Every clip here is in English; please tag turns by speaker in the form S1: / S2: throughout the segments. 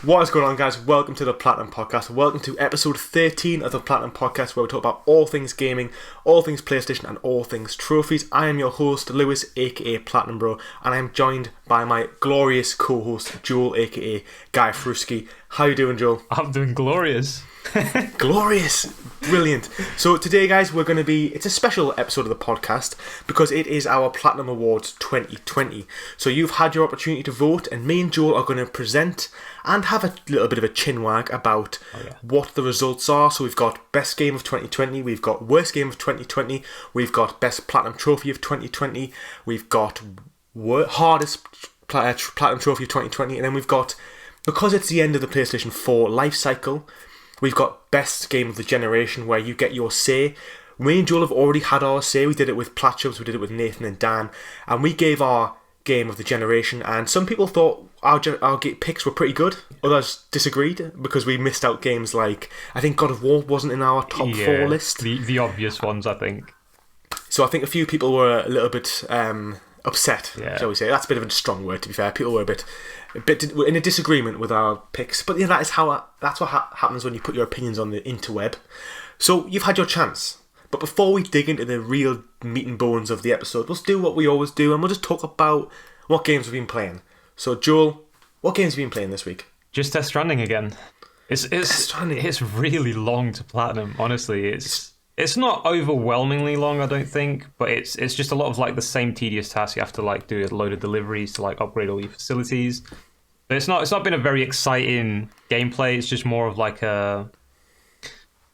S1: What is going on, guys? Welcome to the Platinum Podcast. Welcome to episode 13 of the Platinum Podcast, where we talk about all things gaming, all things PlayStation, and all things trophies. I am your host, Lewis, aka PlatinumBro, and I am joined by my glorious co-host, Joel, aka GuyFarruski. How you doing, Joel?
S2: I'm doing glorious.
S1: Glorious! Brilliant. So today, guys, it's a special episode of the podcast because it is our Platinum Awards 2020. So you've had your opportunity to vote, and me and Joel are going to present and have a little bit of a chinwag about what the results are. So we've got Best Game of 2020, we've got Worst Game of 2020, we've got Best Platinum Trophy of 2020, we've got Hardest Platinum Trophy of 2020, and then we've got, because it's the end of the PlayStation 4 life cycle, we've got Best Game of the Generation, where you get your say. Me and Joel have already had our say. We did it with PlatChubs, we did it with Nathan and Dan, and we gave our Game of the Generation, and some people thought our picks were pretty good. Others disagreed because we missed out games like, I think God of War wasn't in our top 4 list.
S2: The obvious ones, I think.
S1: So I think a few people were a little bit upset, shall we say. That's a bit of a strong word, to be fair. People were a bit in a disagreement with our picks. But that's what happens when you put your opinions on the interweb. So you've had your chance. But before we dig into the real meat and bones of the episode, let's do what we always do, and we'll just talk about what games we've been playing. So Joel, what games have you been playing this week?
S2: Just Death Stranding again.
S1: Death Stranding.
S2: It's really long to platinum, honestly. It's not overwhelmingly long, I don't think, but it's just a lot of like the same tedious tasks. You have to like do a load of deliveries to like upgrade all your facilities. But it's not been a very exciting gameplay. It's just more of like a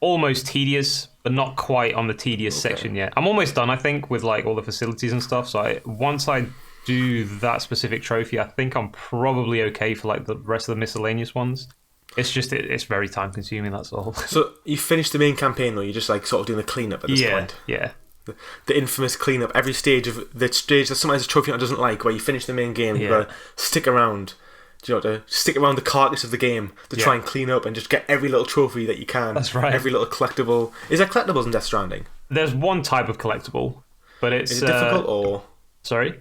S2: almost tedious, but not quite on the tedious section yet. I'm almost done, I think, with like all the facilities and stuff. So once I do that specific trophy, I think I'm probably okay for like the rest of the miscellaneous ones. It's just it's very time consuming, that's all.
S1: So you finished the main campaign, though? You're just like sort of doing the cleanup at this point?
S2: Yeah.
S1: The infamous cleanup. Every stage that sometimes a trophy hunter doesn't like, where you finish the main game, you've got to stick around. To stick around the carcass of the game to try and clean up and just get every little trophy that you can.
S2: That's right.
S1: Every little collectible. Is there collectibles in Death Stranding?
S2: There's one type of collectible, but it's...
S1: Is it difficult or...
S2: Sorry?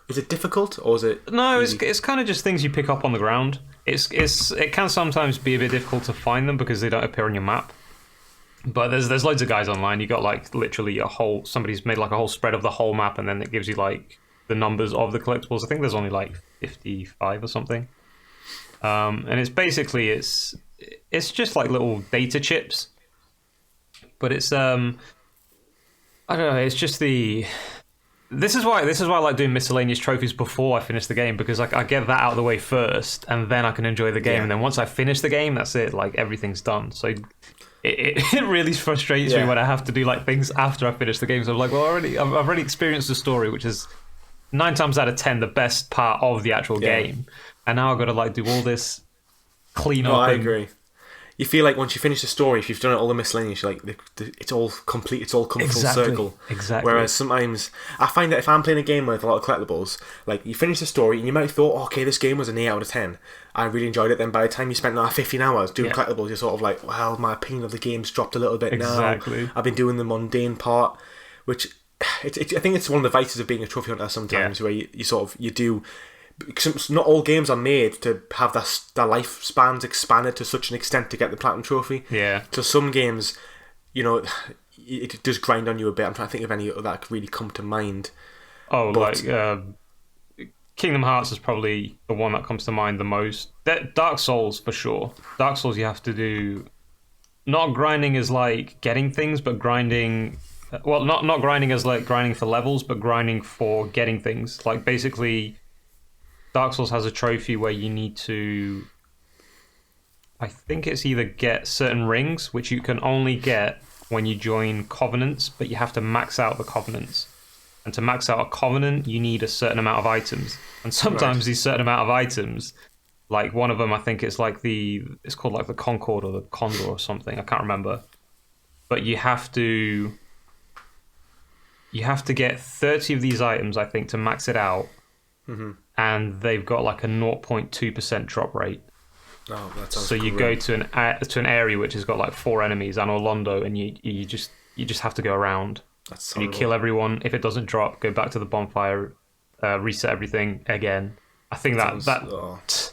S1: Is it difficult or is it...
S2: No, it's kind of just things you pick up on the ground. It can sometimes be a bit difficult to find them because they don't appear on your map. But there's loads of guys online. You got like literally somebody's made like a whole spread of the whole map, and then it gives you like the numbers of the collectibles. I think there's only like 55 or something. And it's basically it's just like little data chips, but it's I don't know. It's just This is why I like doing miscellaneous trophies before I finish the game, because I get that out of the way first, and then I can enjoy the game. And then once I finish the game, that's it. Like everything's done. So it really frustrates me when I have to do like things after I finish the game. So I'm like, well, I've already experienced the story, which is 9 times out of 10 the best part of the actual game. And now I've got to like do all this cleanup.
S1: I agree. You feel like once you finish the story, if you've done it all the miscellaneous, you're like, it's all complete, it's all come full circle.
S2: Exactly.
S1: Whereas sometimes, I find that if I'm playing a game with a lot of collectibles, like you finish the story and you might have thought, okay, this game was an 8 out of 10. I really enjoyed it. Then by the time you spent 15 hours doing collectibles, you're sort of like, well, my opinion of the game's dropped a little bit now. I've been doing the mundane part, which I think it's one of the vices of being a trophy hunter sometimes, where you do... Because not all games are made to have their lifespans expanded to such an extent to get the platinum trophy.
S2: Yeah.
S1: So some games, it does grind on you a bit. I'm trying to think of any that could really come to mind.
S2: Oh, like Kingdom Hearts is probably the one that comes to mind the most. Dark Souls for sure. Dark Souls, you have to do not grinding as like getting things, but grinding. Well, not grinding as like grinding for levels, but grinding for getting things. Like basically, Dark Souls has a trophy where you need to, I think it's either get certain rings, which you can only get when you join covenants, but you have to max out the covenants. And to max out a covenant, you need a certain amount of items. And sometimes these certain amount of items, like one of them, I think it's called like the Concord or the Condor or something. I can't remember. But you have to get 30 of these items, I think, to max it out. Mm-hmm. And they've got like a 0.2% drop rate.
S1: Oh, that sounds
S2: so you go to an area which has got like 4 enemies and Orlando, and you just have to go around. And you kill everyone. If it doesn't drop, go back to the bonfire, reset everything again. I think that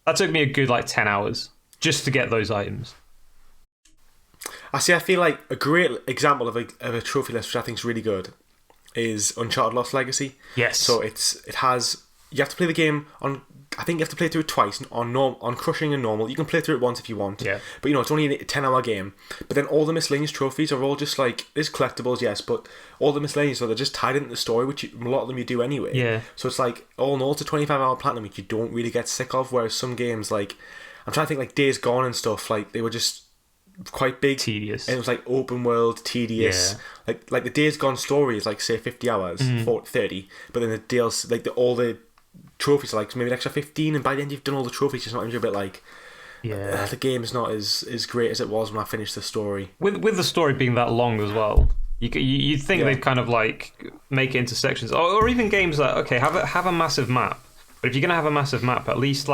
S2: That took me a good 10 hours just to get those items.
S1: I feel like a great example of a trophy list, which I think is really good, is Uncharted Lost Legacy.
S2: Yes.
S1: So you have to play the game on. I think you have to play through it twice on crushing and normal. You can play through it once if you want.
S2: Yeah.
S1: But it's only a 10-hour game. But then all the miscellaneous trophies are all just there's collectibles, yes, but all the miscellaneous, so they're just tied into the story, which a lot of them you do anyway.
S2: Yeah.
S1: So it's all in all, it's a 25-hour platinum, which you don't really get sick of. Whereas some games I'm trying to think Days Gone and stuff, they were just quite big,
S2: tedious,
S1: and it was open world, tedious.
S2: Yeah.
S1: Like the Days Gone story is say 50 hours, 30, but then the DLC, all the trophies are maybe an extra 15, and by the end you've done all the trophies. It's not a bit the game is not as great as it was when I finished the story.
S2: With the story being that long as well, you'd think they'd kind of make it into sections, or even games that have a massive map. But if you're gonna have a massive map, at least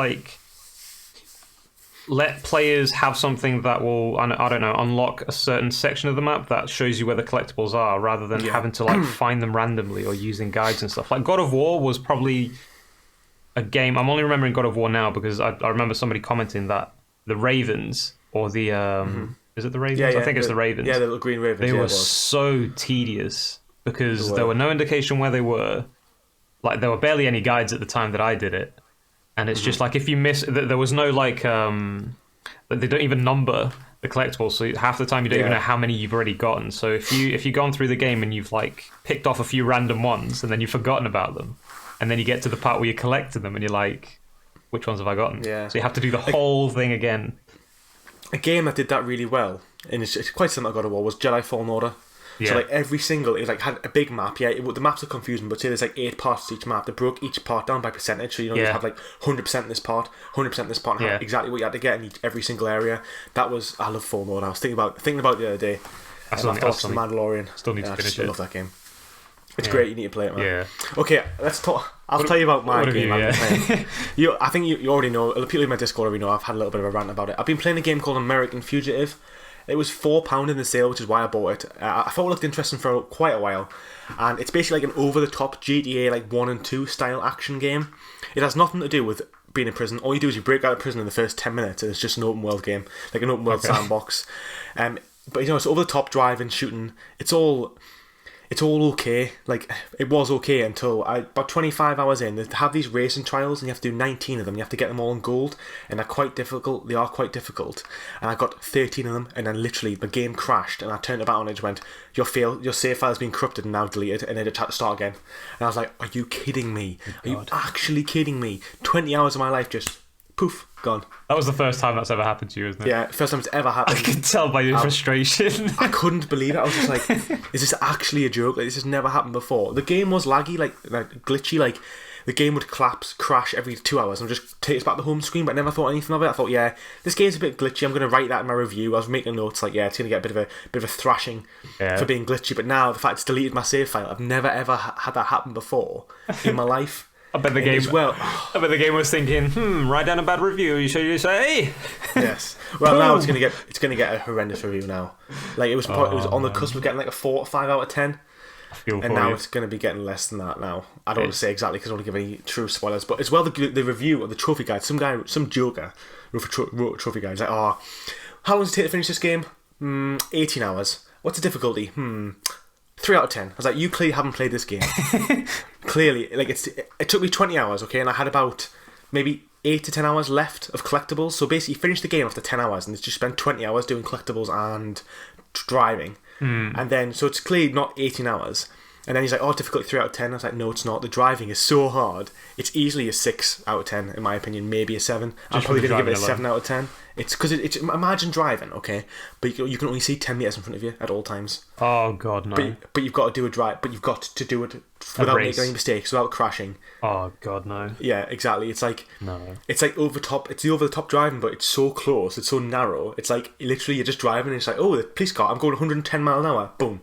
S2: let players have something that will, I don't know, unlock a certain section of the map that shows you where the collectibles are, rather than having to find them randomly or using guides and stuff. God of War was probably a game. I'm only remembering God of War now because I remember somebody commenting that the Ravens, or the is it the Ravens?
S1: Yeah,
S2: I think it's the Ravens.
S1: Yeah, the little green Ravens.
S2: They were so tedious because there were no indication where they were. There were barely any guides at the time that I did it. And it's just if you miss, there was no they don't even number the collectibles, so half the time you don't even know how many you've already gotten. So if you've gone through the game and you've picked off a few random ones and then you've forgotten about them, and then you get to the part where you're collecting them and you're which ones have I gotten? Yeah. So you have to do the whole thing again.
S1: A game that did that really well, and it's quite similar to God of War, was Jedi Fallen Order. Yeah. So every single, it had a big map. Yeah, the maps are confusing, but say there's 8 parts to each map. They broke each part down by percentage, so you have 100% this part, 100% this part, and have exactly what you had to get in every single area. I love Fallen Order. I was thinking about it the other day.
S2: After watching The
S1: Mandalorian.
S2: Still need to finish it.
S1: I love that game. It's great. You need to play it, man.
S2: Yeah.
S1: Okay, let's talk. I'll tell you about my game I've been playing. I think you already know. People in my Discord already know. I've had a little bit of a rant about it. I've been playing a game called American Fugitive. It was £4 in the sale, which is why I bought it. I thought it looked interesting for quite a while, and it's basically an over-the-top GTA 1 and 2 style action game. It has nothing to do with being in prison. All you do is you break out of prison in the first 10 minutes, and it's just an open world game, an open world sandbox. But it's over the top, driving, shooting. It's all okay. It was okay until about 25 hours in. They have these racing trials, and you have to do 19 of them. You have to get them all in gold, and they're quite difficult. They are quite difficult. And I got 13 of them, and then literally the game crashed, and I turned it back on, and it just went, your save file has been corrupted and now deleted, and then it had to start again. And I was like, are you kidding me? Are you actually kidding me? 20 hours of my life just poof, gone.
S2: That was the first time that's ever happened to you, isn't it?
S1: Yeah, first time it's ever happened.
S2: I can tell by your frustration.
S1: I couldn't believe it. I was just like, is this actually a joke? This has never happened before. The game was laggy, glitchy, the game would crash every 2 hours and just take us back to the home screen, but I never thought anything of it. I thought, this game's a bit glitchy. I'm going to write that in my review. I was making notes it's going to get a bit of a thrashing for being glitchy. But now the fact it's deleted my save file, I've never ever had that happen before in my life.
S2: I bet the game was thinking, write down a bad review. You say,
S1: yes. Well, now it's gonna get a horrendous review now. It was on the cusp of getting a 4 or 5 out of 10, and now it's gonna be getting less than that. Now I don't want to say exactly because I don't want to give any true spoilers, but as well the review of the trophy guide. Some joker wrote a trophy guide. He's like, how long does it take to finish this game? 18 hours. What's the difficulty? 3 out of 10. I was like, you clearly haven't played this game. Clearly, it took me 20 hours, okay, and I had about maybe 8 to 10 hours left of collectibles. So basically, you finish the game after 10 hours, and it's just spent 20 hours doing collectibles and driving, and then so it's clearly not 18 hours. And then he's like, difficulty 3 out of 10. I was like, no, it's not. The driving is so hard. It's easily a 6 out of 10, in my opinion, maybe a 7. I'm probably going to give it a 7 out of 10. It's because it's imagine driving, okay, but you can only see 10 metres in front of you at all times.
S2: Oh, God, no.
S1: But you've got to do a drive, but you've got to do it without making any mistakes, without crashing.
S2: Oh, God, no.
S1: Yeah, exactly. It's
S2: no.
S1: It's over top. It's the over the top driving, but it's so close. It's so narrow. It's literally you're just driving, and it's the police car. I'm going 110 mile an hour. Boom.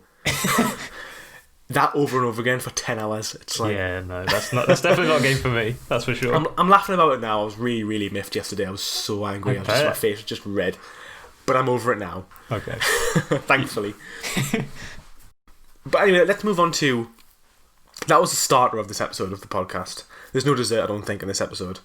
S1: That over and over again for 10 hours. It's
S2: no, that's definitely not a game for me. That's for sure.
S1: I'm laughing about it now. I was really, really miffed yesterday. I was so angry. My face was just red. But I'm over it now.
S2: Okay.
S1: Thankfully. But anyway, let's move on to That was the starter of this episode of the podcast. There's no dessert, I don't think, in this episode.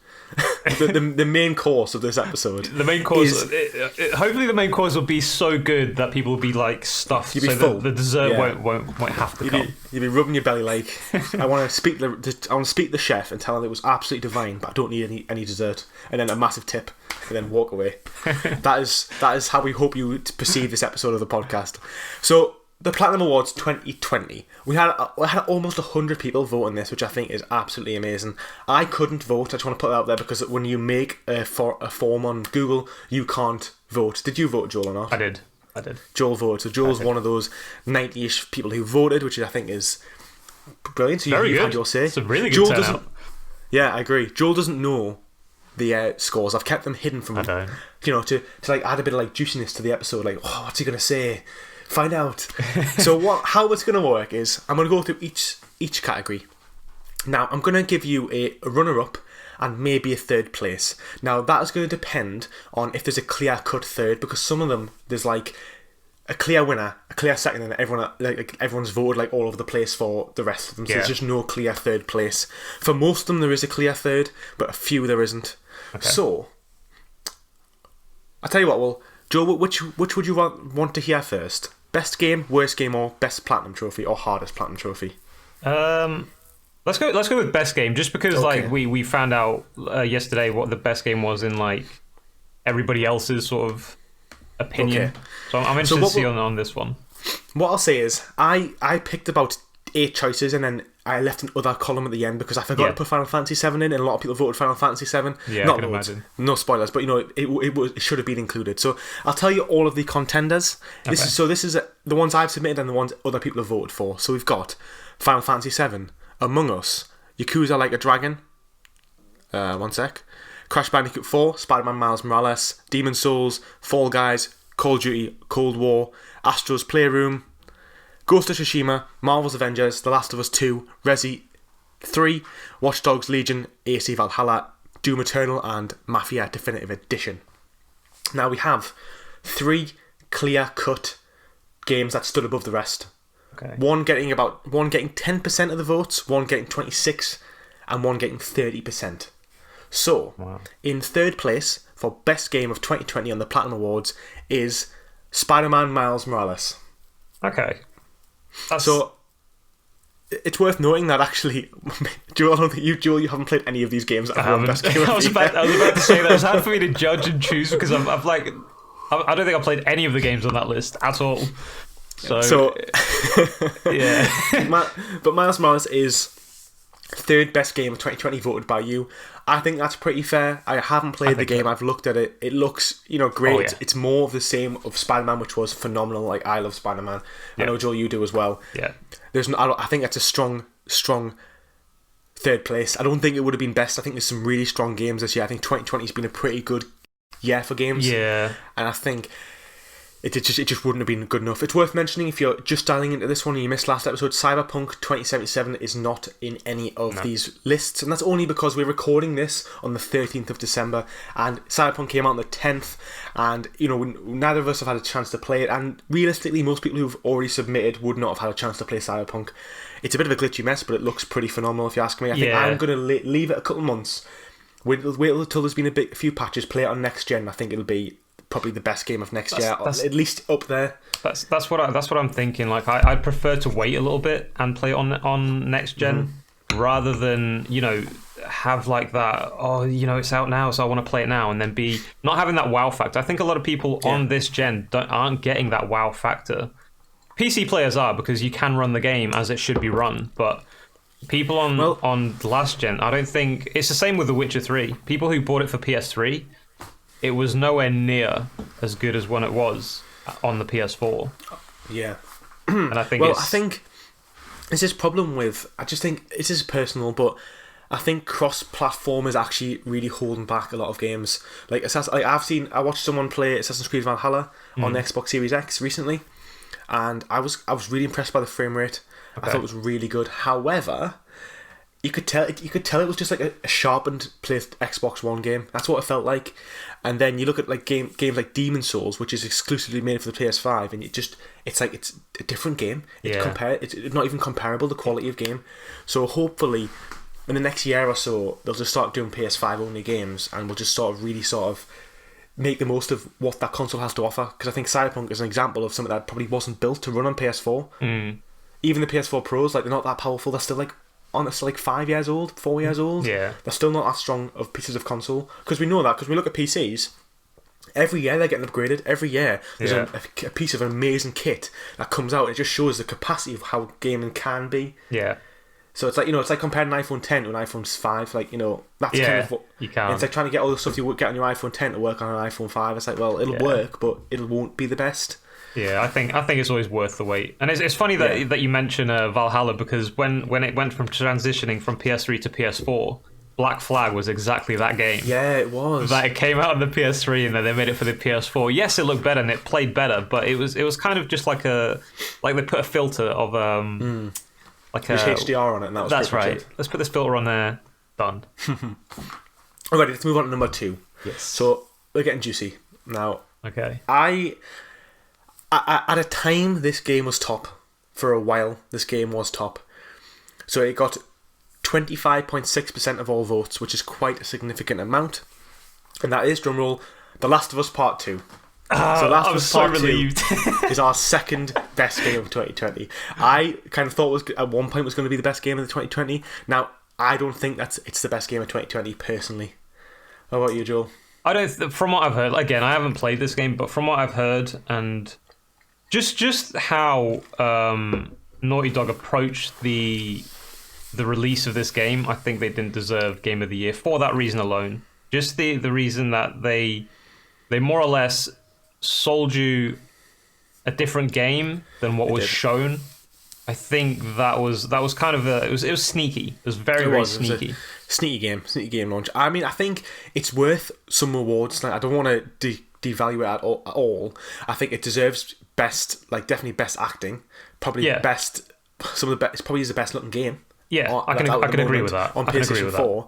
S1: the main course of this episode.
S2: The main course. Hopefully, the main course will be so good that people will be like stuffed.
S1: You'll be full.
S2: The dessert won't have to come.
S1: You'll be rubbing your belly like, I want to speak the chef and tell him it was absolutely divine, but I don't need any dessert. And then a massive tip, and then walk away. That is how we hope you perceive this episode of the podcast. So, the Platinum Awards 2020. We had almost 100 people vote on this, which I think is absolutely amazing. I couldn't vote. I just want to put that out there because when you make a form on Google, you can't vote. Did you vote, Joel, or not?
S2: I did.
S1: Joel voted. So Joel's one of those 90-ish people who voted, which I think is brilliant. So
S2: Very
S1: you've
S2: good.
S1: had your say.
S2: It's a really good
S1: Joel
S2: turnout.
S1: Yeah, I agree. Joel doesn't know the scores. I've kept them hidden from him. To like add a bit of like juiciness to the episode. Like, what's he gonna say? Find out. So how it's going to work is I'm going to go through each category. Now I'm going to give you a runner-up and maybe a third place. Now that is going to depend on if there's a clear-cut third, because some of them there's like a clear winner, a clear second, and everyone's voted like all over the place for the rest of them. So there's just no clear third place. For most of them there is a clear third, but a few there isn't. Okay. So I'll tell you what. Well, Joe, which would you want to hear first? Best game, worst game, or best platinum trophy, or hardest platinum trophy?
S2: Let's go with best game, just because like we found out yesterday what the best game was in like everybody else's sort of opinion. Okay. So I'm interested to see on this one.
S1: What I'll say is I picked about 8 choices, and then I left an other column at the end because I forgot to put Final Fantasy 7 in, and a lot of people voted Final Fantasy 7.
S2: Yeah,
S1: not
S2: I can
S1: loads,
S2: imagine.
S1: no spoilers, but it should have been included. So I'll tell you all of the contenders. This is the ones I've submitted and the ones other people have voted for. So we've got Final Fantasy 7, Among Us, Yakuza Like a Dragon. One sec. Crash Bandicoot 4, Spider-Man Miles Morales, Demon's Souls, Fall Guys, Call of Duty, Cold War, Astro's Playroom, Ghost of Tsushima, Marvel's Avengers, The Last of Us 2, Resi 3, Watch Dogs Legion, AC Valhalla, Doom Eternal, and Mafia Definitive Edition. Now we have 3 clear-cut games that stood above the rest.
S2: Okay.
S1: One getting 10% of the votes, one getting 26%, and one getting 30%. So, in third place for best game of 2020 on the Platinum Awards is Spider-Man Miles Morales.
S2: Okay.
S1: So it's worth noting that actually, Joel, I don't think you haven't played any of these games that have won best game.
S2: I was about to say that it's hard for me to judge and choose because I don't think I've played any of the games on that list at all. So yeah.
S1: But Miles Morales is third best game of 2020 voted by you. I think that's pretty fair. I haven't played the game. I've looked at it. It looks, great.
S2: Oh, yeah.
S1: It's more of the same of Spider-Man, which was phenomenal. Like, I love Spider-Man. I know, Joel, you do as well.
S2: Yeah.
S1: I think that's a strong third place. I don't think it would have been best. I think there's some really strong games this year. I think 2020 has been a pretty good year for games.
S2: Yeah.
S1: And I think it just wouldn't have been good enough. It's worth mentioning, if you're just dialing into this one and you missed last episode, Cyberpunk 2077 is not in any of these lists, and that's only because we're recording this on the 13th of December, and Cyberpunk came out on the 10th, and neither of us have had a chance to play it, and realistically most people who've already submitted would not have had a chance to play Cyberpunk. It's a bit of a glitchy mess, but it looks pretty phenomenal if you ask me. I think I'm going to leave it a couple months, wait until there's been a few patches, play it on next gen. I think it'll be probably the best game of next year, at least up there.
S2: That's what I'm thinking. Like, I'd prefer to wait a little bit and play it on next gen, rather than have like that. Oh, it's out now, so I want to play it now, and then be not having that wow factor. I think a lot of people on this gen aren't getting that wow factor. PC players are, because you can run the game as it should be run, but people on last gen, I don't think it's the same with The Witcher 3. People who bought it for PS3. It was nowhere near as good as when it was on the PS4.
S1: Yeah.
S2: And I think
S1: I think there's this problem with, I just think, this is personal, but I think cross-platform is actually really holding back a lot of games. I watched someone play Assassin's Creed Valhalla on the Xbox Series X recently, and I was really impressed by the frame rate. I thought it was really good. However, you could tell it was just like a sharpened Xbox One game. That's what it felt like. And then you look at like games like Demon's Souls, which is exclusively made for the PS5, and it's like it's a different game. It's not even comparable, the quality of game. So hopefully in the next year or so they'll just start doing PS5 only games, and we'll just sort of make the most of what that console has to offer. Because I think Cyberpunk is an example of something that probably wasn't built to run on PS4. Even the PS4 Pros, like, they're not that powerful. They're still like honestly like 5 years old, 4 years old.
S2: Yeah,
S1: they're still not that strong of pieces of console, because we know that, because we look at PCs. Every year they're getting upgraded. Every year there's a piece of an amazing kit that comes out. It just shows the capacity of how gaming can be.
S2: Yeah.
S1: So it's like, it's like comparing an iPhone 10 to an iPhone 5. Like, that's kind of what
S2: you can.
S1: It's like trying to get all the stuff you would get on your iPhone 10 to work on an iPhone 5. It's like, well, it'll work, but it won't be the best.
S2: Yeah, I think it's always worth the wait. And it's funny that you mention Valhalla, because when it went from transitioning from PS3 to PS4, Black Flag was exactly that game.
S1: Yeah, it was.
S2: That it came out on the PS3 and then they made it for the PS4. Yes, it looked better and it played better, but it was kind of just like they put a filter of like
S1: a HDR on it, and that's
S2: right.
S1: It.
S2: Let's put this filter on there. Done.
S1: Alright, let's move on to number 2.
S2: Yes.
S1: So we're getting juicy now.
S2: Okay.
S1: At a time, this game was top. For a while, this game was top. So it got 25.6% of all votes, which is quite a significant amount. And that is, drumroll, The Last of Us Part 2. So Last of Us Part 2 is our second best game of 2020. I kind of thought at one point was going to be the best game of the 2020. Now, I don't think it's the best game of 2020, personally. How about you, Joel?
S2: I don't. From what I've heard, again, I haven't played this game, but from what I've heard, and just how Naughty Dog approached the release of this game, I think they didn't deserve Game of the Year for that reason alone. Just the reason that they more or less sold you a different game than what was shown. I think that was kind of it was sneaky. It was very sneaky.
S1: It was a sneaky game launch. I mean, I think it's worth some rewards. Like, I don't want to devalue it at all. I think it deserves definitely best acting. Probably best. Some of the best. It probably is the best looking game.
S2: Yeah, I can agree with that.
S1: On PlayStation 4,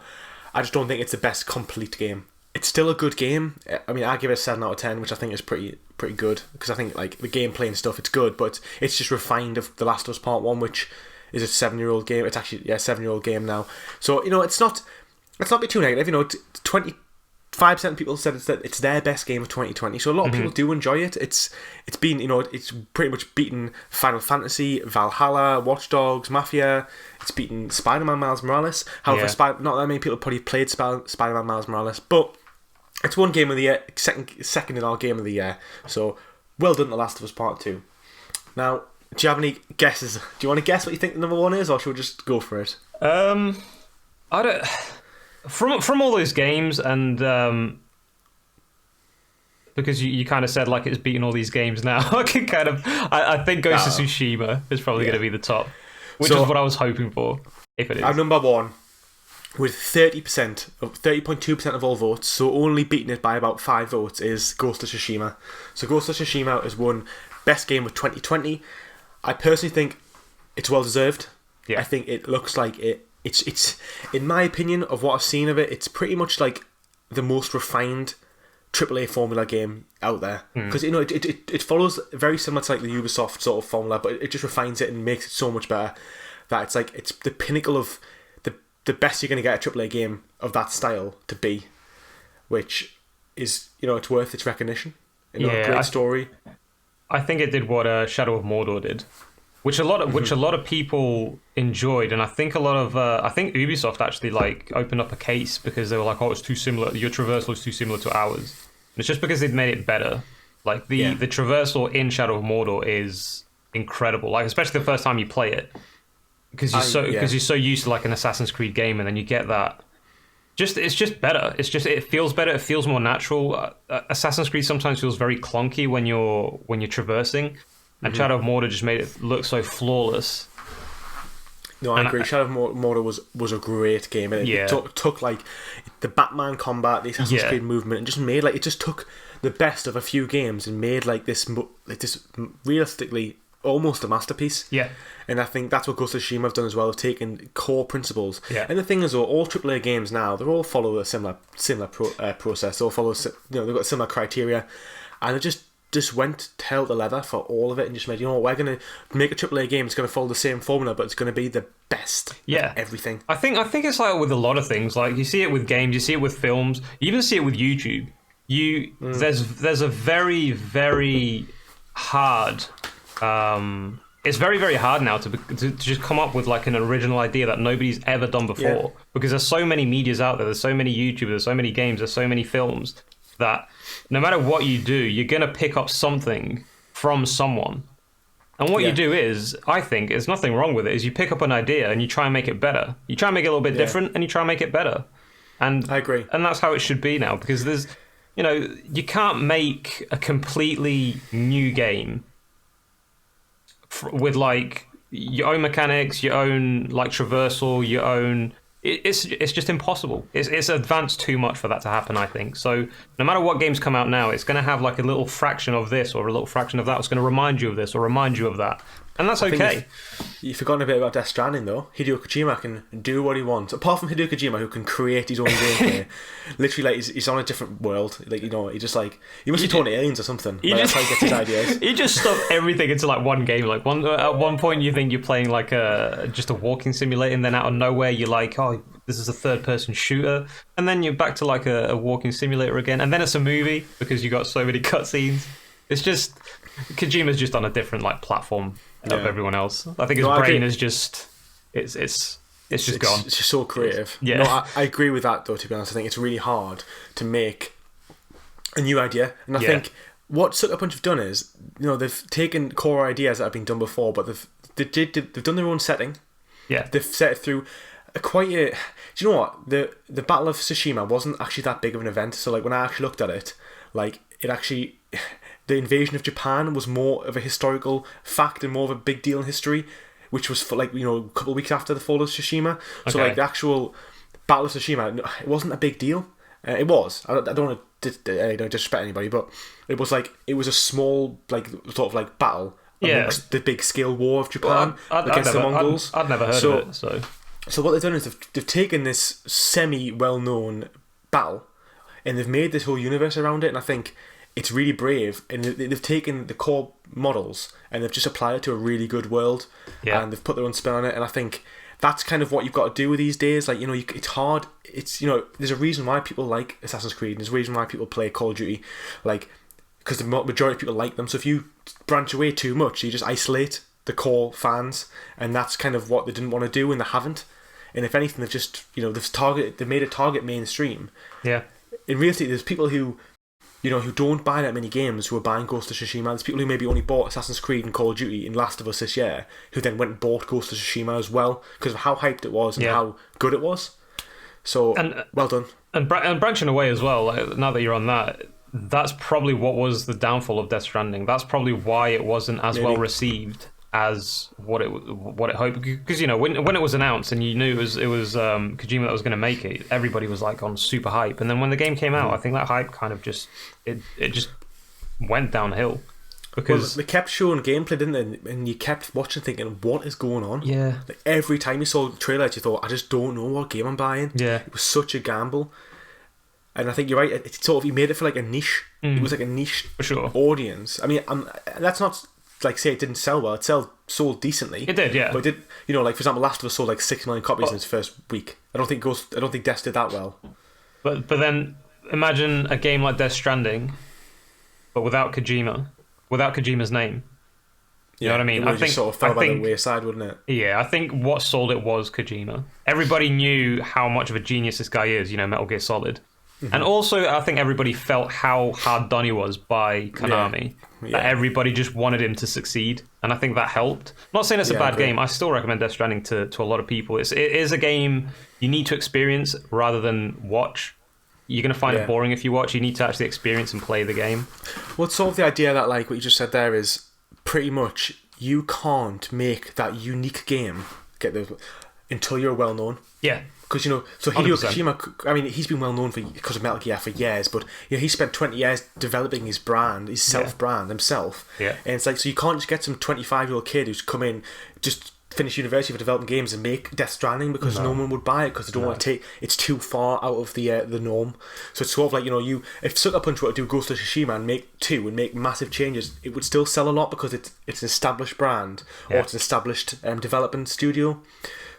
S1: I just don't think it's the best complete game. It's still a good game. I mean, I give it a 7 out of 10, which I think is pretty good, because I think like the gameplay and stuff, it's good, but it's just refined of The Last of Us Part 1, which is a 7-year-old game. It's actually a 7-year-old game now. So let's not be too negative. 25% of people said it's their best game of 2020. So a lot of people do enjoy it. It's been it's pretty much beaten Final Fantasy, Valhalla, Watch Dogs, Mafia. It's beaten Spider-Man Miles Morales. However, not that many people probably played Spider-Man Miles Morales, but it's one game of the year, second in our game of the year. So well done, The Last of Us Part 2. Now, do you have any guesses? Do you want to guess what you think the number 1 is, or should we just go for it?
S2: I don't. From all those games, and because you kind of said like it's beaten all these games now, I think Ghost of Tsushima is probably going to be the top, which is what I was hoping for. If it is,
S1: our number 1 with 30.2% of all votes, so only beating it by about 5 votes, is Ghost of Tsushima. So Ghost of Tsushima has won best game of 2020. I personally think it's well deserved. I think it looks like it's in my opinion, of what I've seen of it, it's pretty much like the most refined AAA formula game out there, because it follows very similar to like the Ubisoft sort of formula, but it just refines it and makes it so much better that it's like it's the pinnacle of the best you're going to get a AAA game of that style to be, which is it's worth its recognition. Great story.
S2: I think it did what Shadow of Mordor did, which a lot of people enjoyed, and I think Ubisoft actually like opened up a case because they were like, oh, it's too similar. Your traversal is too similar to ours. And it's just because they've made it better. Like the traversal in Shadow of Mordor is incredible. Like especially the first time you play it, because you're so used to like an Assassin's Creed game, and then you get that. It's just better. It feels better. It feels more natural. Assassin's Creed sometimes feels very clunky when you're traversing. And Shadow of Mordor just made it look so flawless.
S1: No, I agree. Shadow of Mordor was a great game. And it took like the Batman combat, the Assassin's Creed movement, and just made like it just took the best of a few games and made like this realistically almost a masterpiece.
S2: Yeah.
S1: And I think that's what Ghost of Tsushima have done as well. They've taken core principles.
S2: Yeah.
S1: And the thing is, though, all AAA games now, they all follow a similar process. They all follow, they've got similar criteria. And they just went hell to leather for all of it and just made, we're going to make a AAA game. It's going to follow the same formula, but it's going to be the best of everything.
S2: I think it's like with a lot of things. Like, you see it with games, you see it with films, you even see it with YouTube. There's a very, very hard... it's very, very hard now to just come up with like an original idea that nobody's ever done before, because there's so many medias out there's so many YouTubers, there's so many games, there's so many films, that no matter what you do, you're going to pick up something from someone. And what you do is, I think, there's nothing wrong with it, is you pick up an idea and you try and make it better. You try and make it a little bit different and you try and make it better. And I agree. And that's how it should be now, because there's, you can't make a completely new game with like your own mechanics, your own like traversal, your own. It's just impossible. It's advanced too much for that to happen, I think. So no matter what games come out now, it's going to have like a little fraction of this or a little fraction of that. It's going to remind you of this or remind you of that. And that's okay.
S1: You've forgotten a bit about Death Stranding, though. Hideo Kojima can do what he wants. Apart from Hideo Kojima, who can create his own gameplay. Literally, like, he's on a different world. Like, he just like... He must be talking to aliens or something. That's how he gets his ideas.
S2: He just stuff everything into like one game. Like at one point, you think you're playing like just a walking simulator, and then out of nowhere, you're like, oh, this is a third-person shooter. And then you're back to like a walking simulator again. And then it's a movie, because you got so many cutscenes. It's just... Kojima's just on a different like platform of everyone else. I think his brain is just it's just gone.
S1: It's just so creative.
S2: Yeah.
S1: No, I agree with that, though. To be honest, I think it's really hard to make a new idea, and I think what Sucker Punch have done is, they've taken core ideas that have been done before, but they've done their own setting. Yeah, they've set it through quite a. Do you know what, the Battle of Tsushima wasn't actually that big of an event? So like when I actually looked at it, like it actually. The invasion of Japan was more of a historical fact and more of a big deal in history, which was for like a couple of weeks after the fall of Tsushima. Okay. So like the actual Battle of Tsushima, it wasn't a big deal. It was. I don't want to disrespect anybody, but it was a small like sort of like battle amongst the big scale war of Japan against the Mongols.
S2: I'd never heard of it.
S1: So what they've done is they've taken this semi well known battle and they've made this whole universe around it, and I think. It's really brave, and they've taken the core models and they've just applied it to a really good world, and they've put their own spin on it. And I think that's kind of what you've got to do with these days. Like it's hard. It's there's a reason why people like Assassin's Creed. And there's a reason why people play Call of Duty, like because the majority of people like them. So if you branch away too much, you just isolate the core fans, and that's kind of what they didn't want to do, and they haven't. And if anything, they've just they've made a target mainstream. Yeah. In reality, there's people who don't buy that many games who are buying Ghost of Tsushima. There's people who maybe only bought Assassin's Creed and Call of Duty and Last of Us this year, who then went and bought Ghost of Tsushima as well, because of how hyped it was and how good it was. So, well done.
S2: And branching away as well, like, now that you're on that, that's probably what was the downfall of Death Stranding. That's probably why it wasn't as well received as what it hoped, because when it was announced and you knew it was Kojima that was going to make it, everybody was like on super hype, and then when the game came out, I think that hype kind of just it just went downhill, because
S1: they kept showing gameplay, didn't they? And you kept watching thinking, what is going on?
S2: Yeah,
S1: like every time you saw trailers you thought, I just don't know what game I'm buying. Yeah, it was such a gamble. And I think you're right, it sort of, he made it for like a niche. It was like a niche
S2: for sure
S1: audience. I mean, that's not like say it didn't sell well. It sold decently.
S2: It did, yeah.
S1: But it did, like for example, Last of Us sold like 6 million copies in its first week. I don't think Death did that well.
S2: But then imagine a game like Death Stranding, but without Kojima, without Kojima's name. You know what I mean?
S1: I think sort of fell by the wayside, wouldn't it?
S2: Yeah, I think what sold it was Kojima. Everybody knew how much of a genius this guy is. Metal Gear Solid. Mm-hmm. And also, I think everybody felt how hard done he was by Konami. That everybody just wanted him to succeed, and I think that helped. I'm not saying it's a bad game. I still recommend Death Stranding to a lot of people. It is a game you need to experience rather than watch. You're going to find it boring if you watch. You need to actually experience and play the game.
S1: Well, it's sort of the idea that, like what you just said there, is pretty much you can't make that unique game until you're well known.
S2: Yeah.
S1: Because, so Hideo
S2: 100%.
S1: Kojima, I mean, he's been well known because of Metal Gear for years, but he spent 20 years developing his brand, his self-brand himself.
S2: Yeah.
S1: And it's like, so you can't just get some 25-year-old kid who's come in, just finish university for developing games and make Death Stranding because no one would buy it because they don't want to take it's too far out of the norm. So it's sort of like, if Sucker Punch were to do Ghost of Tsushima and make 2 and make massive changes, it would still sell a lot because it's an established brand or it's an established development studio.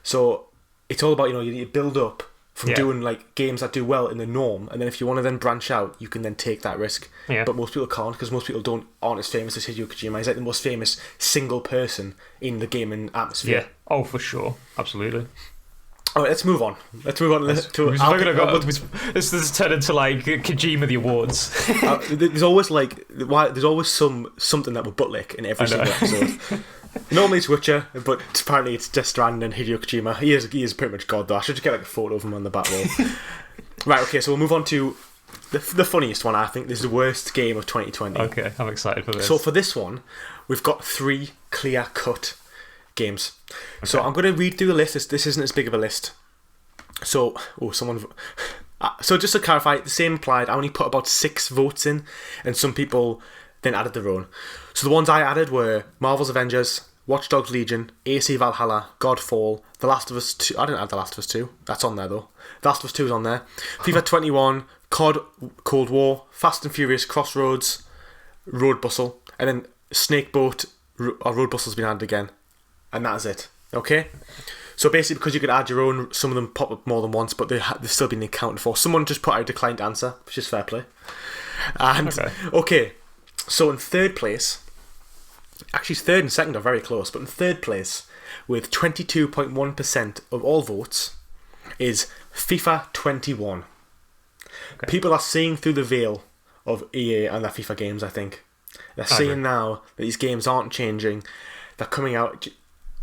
S1: So it's all about, you need to build up from doing like games that do well in the norm, and then if you want to then branch out, you can then take that risk.
S2: Yeah.
S1: But most people can't because most people aren't as famous as Hideo Kojima. He's like the most famous single person in the gaming atmosphere.
S2: Yeah. Oh, for sure. Absolutely.
S1: All right, let's move on. This
S2: has turned into like Kojima the awards.
S1: There's always something that will butt lick in every single episode. Normally it's Witcher, but apparently it's Death Stranding and Hideo Kojima. He is pretty much God though. I should just get like a photo of him on the back wall. Right, okay, so we'll move on to the funniest one. I think this is the worst game of 2020.
S2: Okay, I'm excited for this.
S1: So for this one, we've got 3 clear-cut games. Okay. So I'm going to read through the list. This isn't as big of a list. So, so just to clarify, the same applied. I only put about 6 votes in, and some people then added their own. So the ones I added were Marvel's Avengers, Watch Dogs Legion, AC Valhalla, Godfall, The Last of Us 2. I didn't add The Last of Us 2. That's on there though. The Last of Us 2 is on there. FIFA 21, COD Cold War, Fast and Furious Crossroads, Road Bustle, and then Snakeboat or Road Bustle's been added again. And that's it. Okay? So basically, because you could add your own, some of them pop up more than once, but they've still been accounted for. Someone just put out a declined answer, which is fair play. And okay, so in third place, actually third and second are very close, but in third place, with 22.1% of all votes, is FIFA 21. Okay. People are seeing through the veil of EA and their FIFA games, I think. They're seeing now that these games aren't changing, they're coming out,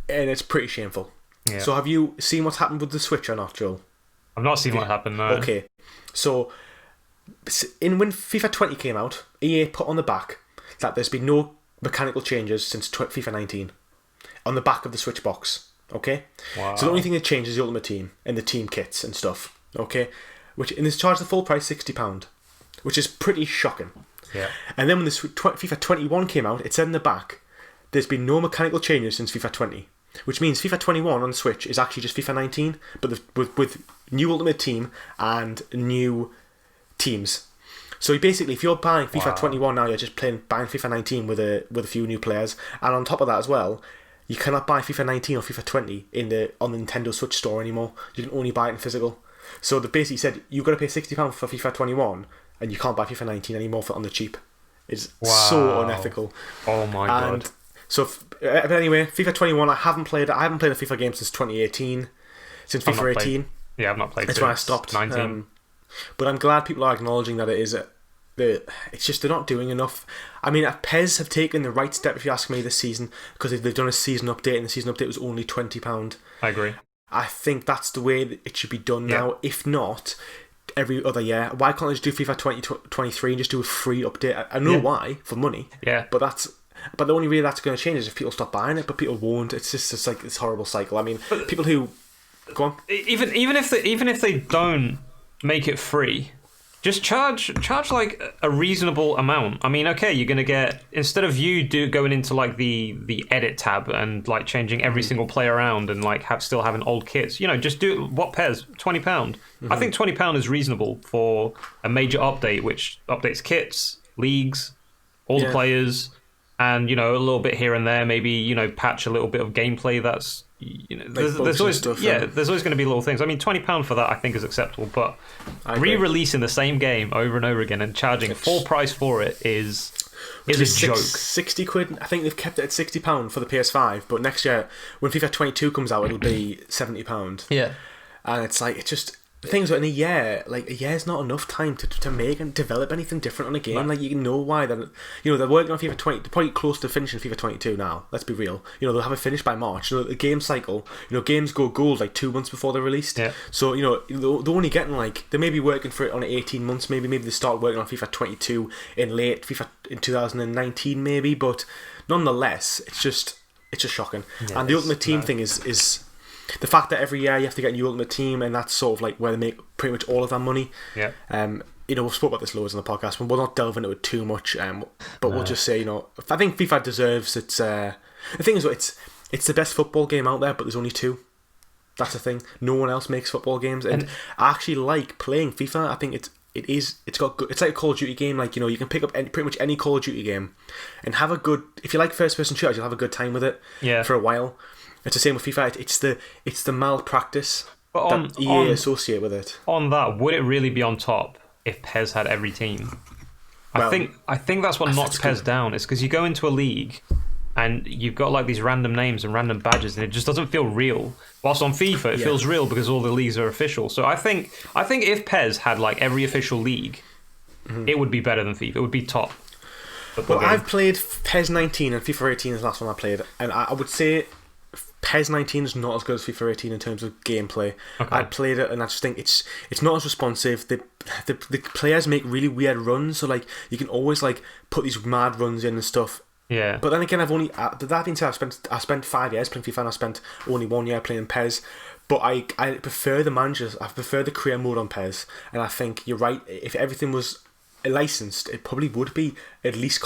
S1: and it's pretty shameful. Yeah. So have you seen what's happened with the Switch or not, Joel?
S2: I've not seen what happened, no.
S1: Okay, so when FIFA 20 came out, EA put on the back that there's been no mechanical changes since FIFA 19 on the back of the Switch box. Okay, wow. So the only thing that changed is the Ultimate Team and the team kits and stuff. Okay, and it's charged the full price £60, which is pretty shocking.
S2: Yeah.
S1: And then when the FIFA 21 came out, it said in the back, there's been no mechanical changes since FIFA 20. Which means FIFA 21 on the Switch is actually just FIFA 19, but with new Ultimate Team and new teams. So basically, if you're buying FIFA 21 now, you're just buying FIFA 19 with a few new players. And on top of that as well, you cannot buy FIFA 19 or FIFA 20 on the Nintendo Switch store anymore. You can only buy it in physical. So they basically said you've got to pay £60 for FIFA 21, and you can't buy FIFA 19 anymore on the cheap. It's so unethical.
S2: Oh my god.
S1: So, but anyway, FIFA 21, I haven't played a FIFA game since 2018, since FIFA 18.
S2: Yeah, I've not played.
S1: That's when I stopped.
S2: 19.
S1: But I'm glad people are acknowledging that it's just they're not doing enough. I mean, PES have taken the right step, if you ask me, this season, because they've done a season update, and the season update was only £20.
S2: I agree.
S1: I think that's the way that it should be done now. If not, every other year. Why can't they just do FIFA 2023 and just do a free update? I know why, for money.
S2: Yeah.
S1: But the only way that's going to change is if people stop buying it, but people won't. It's like this horrible cycle. I mean, people who go on.
S2: Even if they don't make it free, just charge like a reasonable amount. I mean, okay, you're going to get, instead of going into like the edit tab and like changing every single player around and like still having old kits, just do what pairs £20. Mm-hmm. I think £20 is reasonable for a major update, which updates kits, leagues, all the players. And a little bit here and there, maybe patch a little bit of gameplay. That's there's always stuff, there's always going to be little things. I mean, £20 for that I think is acceptable, but re-releasing the same game over and over again and charging full price for it is a joke.
S1: £60. I think they've kept it at £60 for the PS5, but next year when FIFA 22 comes out, it'll be £70.
S2: Yeah,
S1: and it's like things in a year, like a year's not enough time to make and develop anything different on a game. Like, you know why they're working on FIFA 20. They're probably close to finishing FIFA 22 now. Let's be real. They'll have it finished by March. The game cycle. Games go gold like 2 months before they're released. Yeah. So they're only getting they may be working for it on 18 months. Maybe they start working on FIFA 22 in late FIFA in 2019 maybe. But nonetheless, it's just shocking. Yeah, and the Ultimate Team thing is the fact that every year you have to get a new Ultimate Team, and that's sort of like where they make pretty much all of their money.
S2: Yeah.
S1: We've spoke about this loads on the podcast, but we'll not delve into it too much. But we'll just say, I think FIFA deserves its. The thing is, it's the best football game out there, but there's only two. That's the thing. No one else makes football games, and I actually like playing FIFA. I think it's got good. It's like a Call of Duty game. Like, you can pick up pretty much any Call of Duty game, and have a good. If you like first person shooters, you'll have a good time with it.
S2: Yeah.
S1: For a while. It's the same with FIFA. It's the malpractice that EA associate with it.
S2: On that, would it really be on top if PES had every team? I think that's what knocks PES down. It's because you go into a league and you've got like these random names and random badges, and it just doesn't feel real. Whilst on FIFA, it feels real because all the leagues are official. So I think if PES had like every official league, it would be better than FIFA. It would be top.
S1: Well, I've played PES 19 and FIFA 18 is the last one I played, and I would say PES 19 is not as good as FIFA 18 in terms of gameplay.
S2: Okay.
S1: I played it and I just think it's not as responsive. The players make really weird runs, so like you can always like put these mad runs in and stuff.
S2: Yeah.
S1: But then again, I've only that being said, I spent 5 years playing FIFA and I spent only 1 year playing PES. But I prefer the managers. I prefer the career mode on PES, and I think you're right. If everything was licensed, it probably would be at least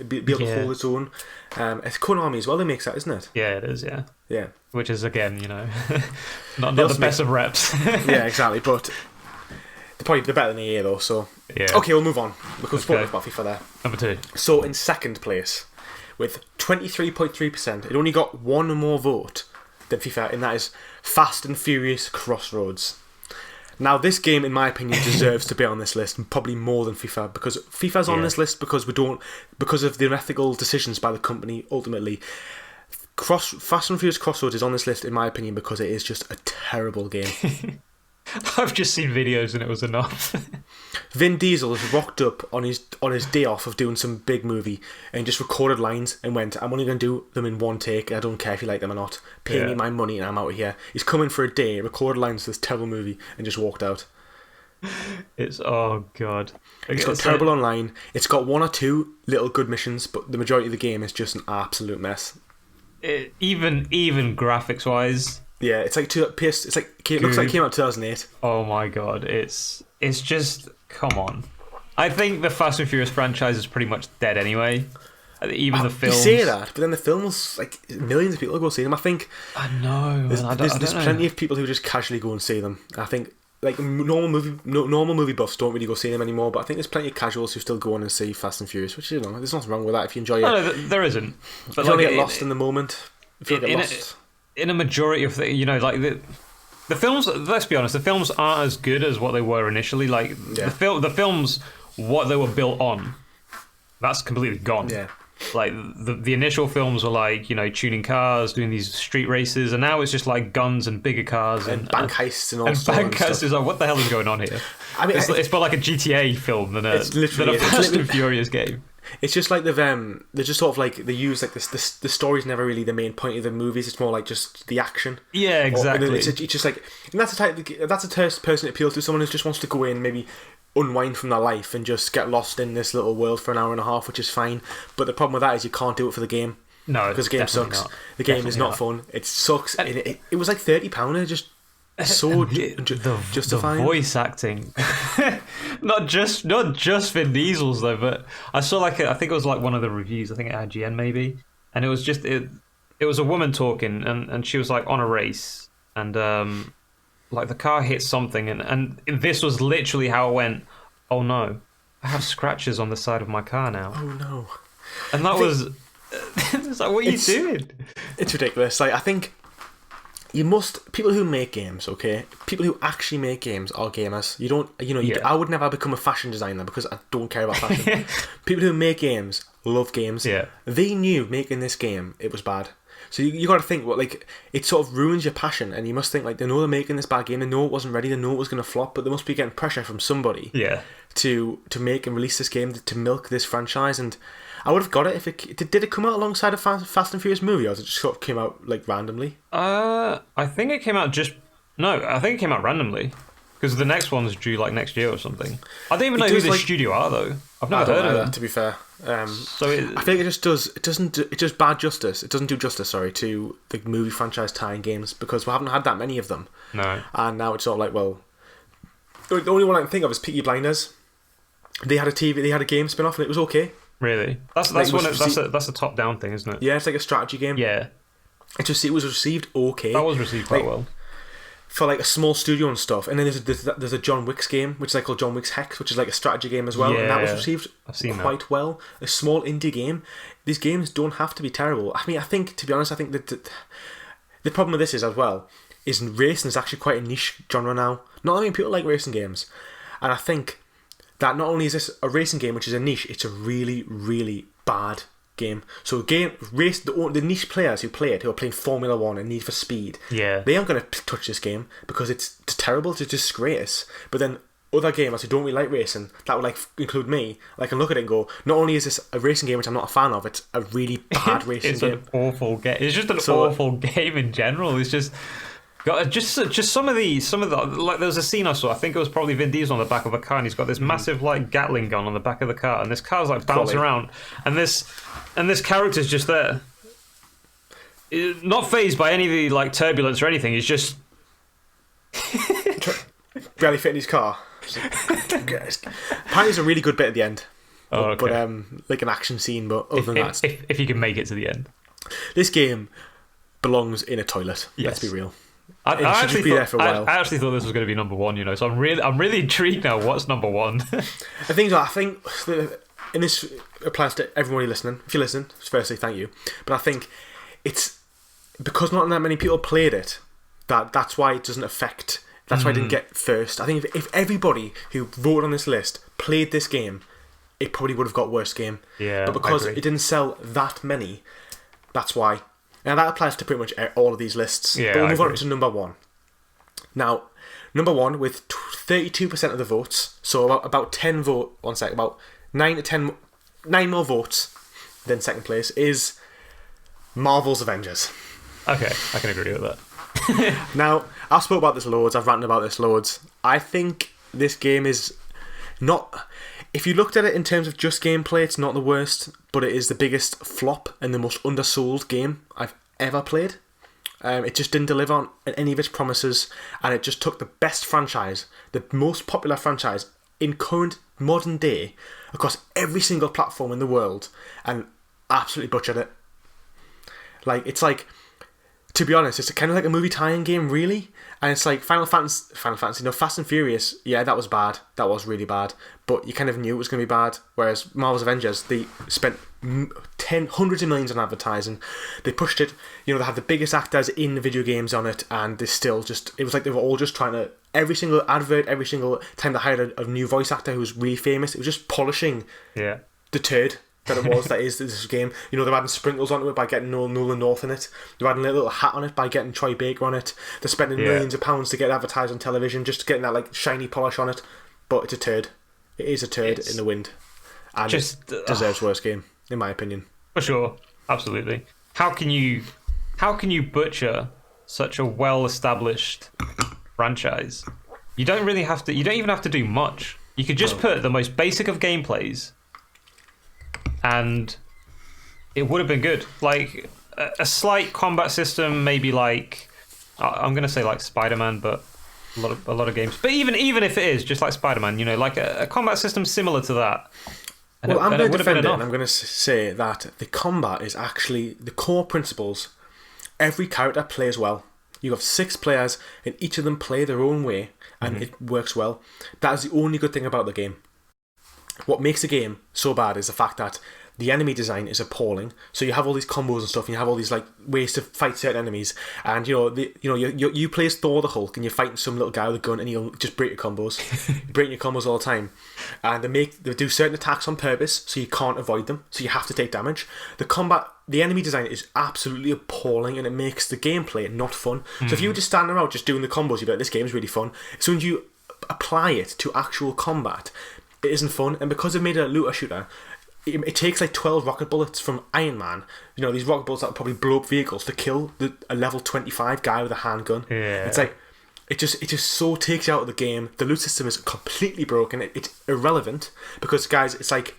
S1: be able to hold its own. It's Konami as well that makes that, isn't it?
S2: Yeah, it is. Yeah. Which is again, not the best of reps.
S1: Yeah, exactly. But they're better than EA though. So
S2: yeah.
S1: Okay, we'll move on because spoke about FIFA there.
S2: Number 2.
S1: So in second place, with 23.3%, it only got one more vote than FIFA, and that is Fast and Furious Crossroads. Now, this game, in my opinion, deserves to be on this list, probably more than FIFA, because FIFA's on this list because of the unethical decisions by the company. Ultimately, Fast and Furious Crossroads is on this list, in my opinion, because it is just a terrible game.
S2: I've just seen videos and it was enough.
S1: Vin Diesel has rocked up on his day off of doing some big movie and just recorded lines and went, I'm only going to do them in one take. I don't care if you like them or not. Pay me my money and I'm out of here. He's come in for a day, recorded lines for this terrible movie and just walked out.
S2: Oh god.
S1: It's got terrible online. It's got 1 or 2 little good missions, but the majority of the game is just an absolute mess.
S2: Even graphics wise.
S1: Yeah, it's like it looks like it came out 2008.
S2: Oh my god, it's just, come on. I think the Fast and Furious franchise is pretty much dead anyway. Even the films.
S1: You say that, but then the films, like millions of people go see them. I think.
S2: I know.
S1: There's plenty of people who just casually go and see them. I think like normal movie buffs don't really go see them anymore. But I think there's plenty of casuals who still go on and see Fast and Furious, which there's nothing wrong with that if you enjoy it.
S2: No, there isn't.
S1: But if you don't get lost in the moment, if you don't get lost.
S2: In a majority of the films, let's be honest, the films aren't as good as what they were initially. Like the films, what they were built on, that's completely gone.
S1: Yeah.
S2: Like the initial films were like tuning cars, doing these street races, and now it's just like guns and bigger cars and
S1: bank heists and all.
S2: And bank heists is like, what the hell is going on here? I mean, it's more like a GTA film than a Fast and Furious game. It's
S1: just like they're just sort of like they use like the story's never really the main point of the movies. It's more like just the action.
S2: Yeah, exactly.
S1: It's just like, and that's a person it appeals to. Someone who just wants to go in, maybe unwind from their life and just get lost in this little world for an hour and a half, which is fine. But the problem with that is you can't do it for the game.
S2: No,
S1: because the game sucks.
S2: Not.
S1: The game is not fun. It sucks. And it was like £30. Just so justifying.
S2: The voice acting, not just Vin Diesel's though, but I saw I think it was like one of the reviews, I think at IGN maybe, and it was just it was a woman talking, and she was like on a race, and like the car hit something, and this was literally how it went. Oh no, I have scratches on the side of my car now.
S1: Oh no,
S2: and that was it's like, what are you doing?
S1: It's ridiculous. Like, I think people who make games, okay, people who actually make games are gamers. You don't, I would never become a fashion designer because I don't care about fashion. People who make games love games.
S2: Yeah.
S1: They knew making this game it was bad. So you got to think, it sort of ruins your passion, and you must think like they know they're making this bad game, they know it wasn't ready, they know it was going to flop, but they must be getting pressure from somebody.
S2: Yeah.
S1: To make and release this game, to milk this franchise. And I would have got it if did it come out alongside a Fast and Furious movie, or did it just sort of came out like randomly?
S2: I think it came out I think it came out randomly, because the next one's due like next year or something. I don't even know who the studio are though. I've never heard of them.
S1: To be fair,
S2: So
S1: I think it does bad justice. It doesn't do justice, sorry, to the movie franchise tie-in games because we haven't had that many of them.
S2: No.
S1: And now it's sort of like, well, the only one I can think of is Peaky Blinders. They had a game spin-off and it was okay.
S2: Really? That's a top-down thing, isn't it?
S1: Yeah, it's like a strategy game.
S2: Yeah.
S1: It was received okay.
S2: That was received quite well.
S1: For like a small studio and stuff. And then there's a John Wick's game, which is like called John Wick's Hex, which is like a strategy game as well.
S2: Yeah,
S1: and that was received quite well. A small indie game. These games don't have to be terrible. I mean, to be honest, I think that the problem with this is as well, is racing is actually quite a niche genre now. Not many people like racing games. And I think that not only is this a racing game, which is a niche, it's a really, really bad game. So the niche players who play it, who are playing Formula 1 and Need for Speed, they aren't going to touch this game because it's terrible, it's a disgrace. But then other gamers who don't really like racing, that would like include me, I can look at it and go, not only is this a racing game which I'm not a fan of, it's a really bad racing game.
S2: It's an awful game. It's just an awful game in general. It's just some of the like there was a scene I saw, I think it was probably Vin Diesel on the back of a car and he's got this massive like Gatling gun on the back of the car and this car's like bouncing around and this character's just there, not phased by any of the like turbulence or anything. He's just
S1: barely fit in his car. Apparently there's a really good bit at the end.
S2: Oh, okay.
S1: But like an action scene, but other than that,
S2: if you can make it to the end,
S1: this game belongs in a toilet. Yes. Let's be real.
S2: I actually thought this was going to be number one, so I'm really intrigued now. What's number one?
S1: I think and this applies to everybody listening. If you listen, firstly, thank you. But I think it's because not that many people played it, that's why it doesn't affect. That's why I didn't get first. I think if everybody who voted on this list played this game, it probably would have got worst game.
S2: Yeah,
S1: but because it didn't sell that many, that's why. Now that applies to pretty much all of these lists.
S2: Yeah,
S1: but we'll move on to number one. Now, number one with 32% of the votes, so about 10 vote. One sec, about 9 more votes than second place is Marvel's Avengers.
S2: Okay, I can agree with that.
S1: Now, I've spoke about this loads. I've ranted about this loads. I think this game is not. If you looked at it in terms of just gameplay, it's not the worst, but it is the biggest flop and the most undersold game I've ever played. It just didn't deliver on any of its promises, and it just took the best franchise, the most popular franchise in current modern day, across every single platform in the world, and absolutely butchered it. To be honest, it's kind of like a movie tie-in game, really. And it's like Final Fantasy, Fast and Furious, yeah, that was bad. That was really bad. But you kind of knew it was going to be bad. Whereas Marvel's Avengers, they spent hundreds of millions on advertising. They pushed it. They had the biggest actors in the video games on it, and they still it was like they were all just trying to, every single advert, every single time they hired a new voice actor who was really famous, it was just polishing the turd that it was, that is this game. They're adding sprinkles onto it by getting Nolan North in it. They're adding a little hat on it by getting Troy Baker on it. They're spending millions of pounds to get advertised on television, just getting that like shiny polish on it. But it's a turd. It is a turd in the wind. And it deserves worst game, in my opinion.
S2: For sure. Absolutely. How can you butcher such a well-established franchise? You don't even have to do much. You could just put the most basic of gameplays, and it would have been good. Like a slight combat system, maybe like I'm gonna say like Spider-Man, but a lot of games. But even if it is just like Spider-Man, like a combat system similar to that.
S1: Well, I'm going to defend it, and I'm going to say that the combat is actually the core principles. Every character plays well. You have 6 players, and each of them play their own way, and it works well. That is the only good thing about the game. What makes the game so bad is the fact that the enemy design is appalling. So you have all these combos and stuff, and you have all these like ways to fight certain enemies. And you play as Thor the Hulk, and you're fighting some little guy with a gun, and he'll just break your combos, breaking your combos all the time. And they do certain attacks on purpose, so you can't avoid them, so you have to take damage. The enemy design is absolutely appalling, and it makes the gameplay not fun. So if you were just standing around just doing the combos, you'd be like, this game's really fun. As soon as you apply it to actual combat, it isn't fun. And because they've made it a looter shooter, it takes like 12 rocket bullets from Iron Man, these rocket bullets that would probably blow up vehicles, to kill a level 25 guy with a handgun. It's like it just so takes you out of the game. The loot system is completely broken. It's irrelevant because, guys, it's like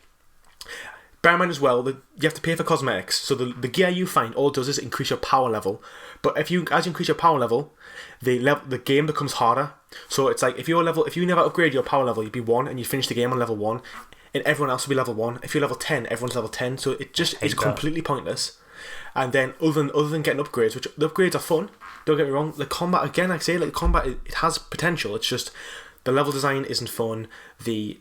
S1: bear in mind as well that you have to pay for cosmetics. So the gear you find, all it does is increase your power level. But as you increase your power level, the game becomes harder. So it's like if you never upgrade your power level, you'd be 1 and you finish the game on level 1, and everyone else will be level 1. If you're level 10, everyone's level 10. So it just is completely pointless. And then other than getting upgrades, which the upgrades are fun, don't get me wrong. The combat, again, like I say, like combat, it has potential. It's just the level design isn't fun. The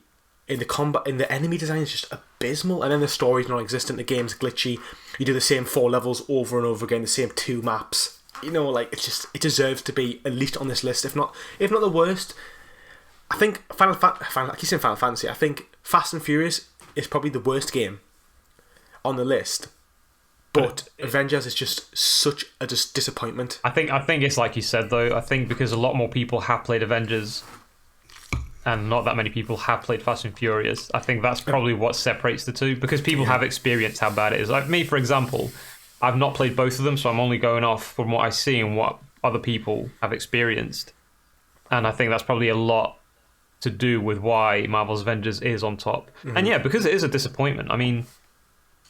S1: enemy design is just abysmal, and then the story's non-existent. The game's glitchy. You do the same 4 levels over and over again, the same 2 maps. You know, like it deserves to be at least on this list, if not the worst. I think I keep saying Final Fantasy. I think Fast and Furious is probably the worst game on the list. But Avengers is just such a disappointment.
S2: I think it's like you said though. I think because a lot more people have played Avengers, and not that many people have played Fast and Furious. I think that's probably what separates the two, because people have experienced how bad it is. Like me, for example, I've not played both of them, so I'm only going off from what I see and what other people have experienced. And I think that's probably a lot to do with why Marvel's Avengers is on top. Mm-hmm. And yeah, because it is a disappointment. I mean,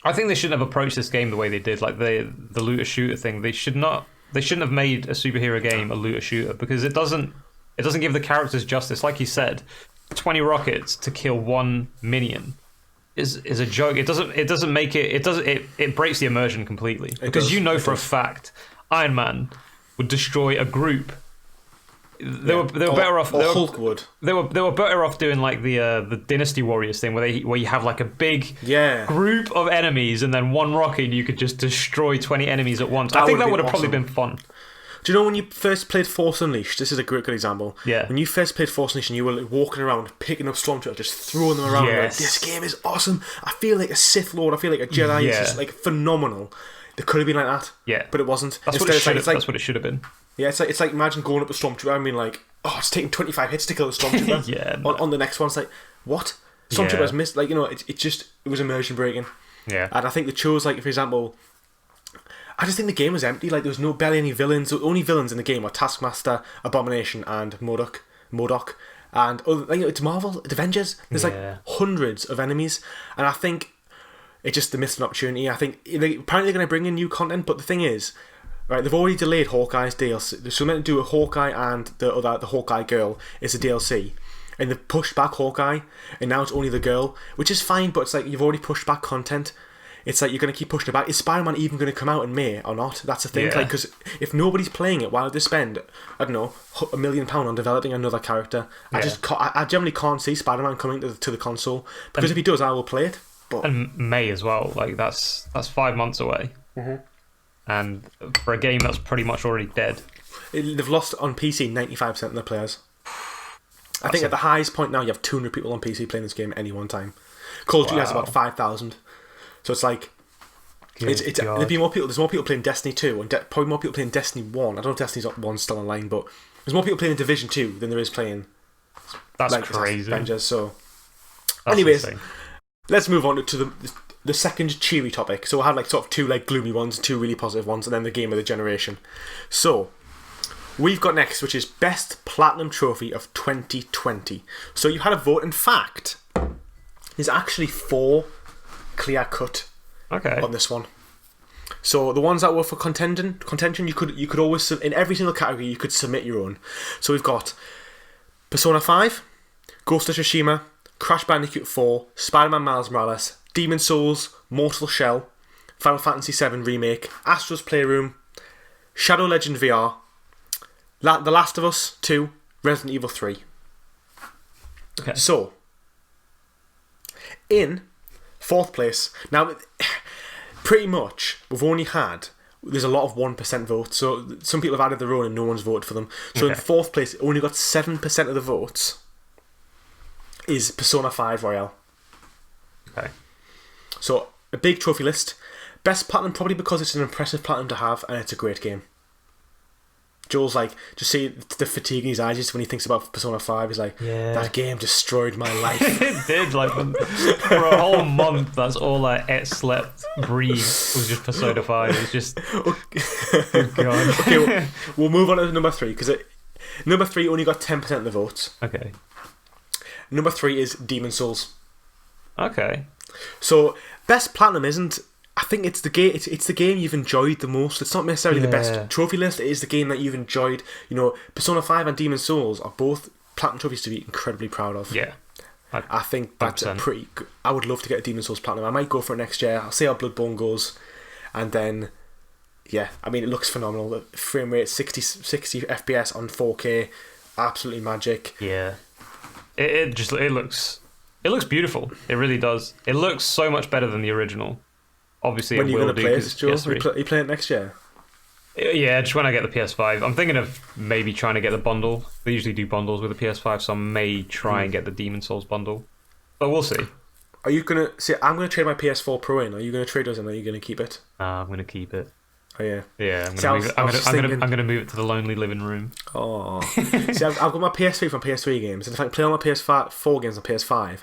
S2: I think they shouldn't have approached this game the way they did, like the looter shooter thing. They shouldn't have made a superhero game a looter shooter, because it doesn't give the characters justice. Like you said, 20 rockets to kill 1 minion is a joke. It doesn't make it breaks the immersion completely. Because you know for a fact Iron Man would destroy a group. They were better off.
S1: Hulk would.
S2: They were better off doing like the Dynasty Warriors thing, where you have like a big group of enemies, and then 1 rocket and you could just destroy 20 enemies at once. I think that would have probably been fun.
S1: Do you know when you first played Force Unleashed? This is a good example.
S2: Yeah.
S1: When you first played Force Unleashed and you were like walking around, picking up Stormtroopers, just throwing them around.
S2: Yes.
S1: Like, this game is awesome. I feel like a Sith Lord. I feel like a Jedi.
S2: Yeah.
S1: It's just like phenomenal. It could have been like that.
S2: Yeah.
S1: But it wasn't.
S2: That's what it should have been.
S1: Yeah, it's like imagine going up a Stormtrooper and being like, oh, it's taking 25 hits to kill a Stormtrooper. On the next one, it's like, what? Stormtrooper's missed. Like, you know, it was immersion breaking.
S2: Yeah.
S1: And I think they chose, like, for example, I just think the game was empty. Like, there was barely any villains. The only villains in the game were Taskmaster, Abomination, and MODOK. And it's Marvel, it's Avengers. There's like hundreds of enemies, and I think it just they missed an opportunity. I think apparently they're going to bring in new content, but the thing is, right? They've already delayed Hawkeye's DLC. They're meant to do a Hawkeye and the Hawkeye girl is a DLC, and they've pushed back Hawkeye, and now it's only the girl, which is fine. But it's like you've already pushed back content. It's like you're going to keep pushing it back. Is Spider-Man even going to come out in May or not? That's the thing. Like, because if nobody's playing it, why would they spend, I don't know, £1 million on developing another character? I generally can't see Spider-Man coming to the console, because if he does, I will play it. But
S2: and May as well. Like that's 5 months away, and for a game that's pretty much already dead.
S1: They've lost on PC 95% of their players. I think at the highest point now, you have 200 people on PC playing this game at any one time. Call of Duty has about 5,000. So it's like, there'd be more people. There's more people playing Destiny 2, and probably more people playing Destiny 1. I don't know if Destiny 1's still online, but there's more people playing Division 2 than there is playing.
S2: That's like, crazy.
S1: Avengers. So,
S2: that's
S1: anyways,
S2: insane.
S1: Let's move on to the second cheery topic. So we'll have like sort of 2 like gloomy ones, 2 really positive ones, and then the game of the generation. So we've got next, which is Best Platinum Trophy of 2020. So you had a vote. In fact, there's actually 4 clear cut on this one. So the ones that were for contention, you could always, in every single category, you could submit your own. So we've got Persona 5, Ghost of Tsushima, Crash Bandicoot 4, Spider-Man Miles Morales, Demon's Souls, Mortal Shell, Final Fantasy VII Remake, Astro's Playroom, Shadow Legend VR, The Last of Us 2, Resident Evil 3.
S2: Okay.
S1: So, in 4th place, now pretty much there's a lot of 1% votes, so some people have added their own and no one's voted for them. So in 4th place, it only got 7% of the votes is Persona 5 Royale.
S2: Okay.
S1: So a big trophy list. Best Platinum, probably because it's an impressive Platinum to have and it's a great game. Joel's like, just see the fatigue in his eyes just when he thinks about Persona 5. He's like, that game destroyed my life.
S2: It did. Like, for a whole month, that's all I ate, slept, breathed was just Persona 5. It was just, oh God.
S1: Okay, we'll move on to number 3, because number 3 only got 10% of the votes.
S2: Okay.
S1: Number 3 is Demon's Souls.
S2: Okay.
S1: So Best Platinum isn't. I think it's the game. It's the game you've enjoyed the most. It's not necessarily the best trophy list. It is the game that you've enjoyed. Persona 5 and Demon's Souls are both Platinum trophies to be incredibly proud of.
S2: Yeah.
S1: I think that's a pretty good. I would love to get a Demon's Souls Platinum. I might go for it next year. I'll see how Bloodborne goes. And then, yeah, I mean, it looks phenomenal. The frame rate, 60 FPS on 4K. Absolutely magic.
S2: Yeah. It looks beautiful. It really does. It looks so much better than the original. Obviously,
S1: when are you going to play it, Joe?
S2: PS3.
S1: You play it next year?
S2: Yeah, just when I get the PS5. I'm thinking of maybe trying to get the bundle. They usually do bundles with the PS5, so I may try and get the Demon's Souls bundle. But we'll see.
S1: Are you going to... See, I'm going to trade my PS4 Pro in. Are you going to trade us in, or are you going to keep it?
S2: I'm going to keep it.
S1: Oh, yeah.
S2: Yeah, I'm going to move it to the lonely living room.
S1: Oh. See, I've got my PS3 from PS3 games, and if I play all my PS4 games on PS5,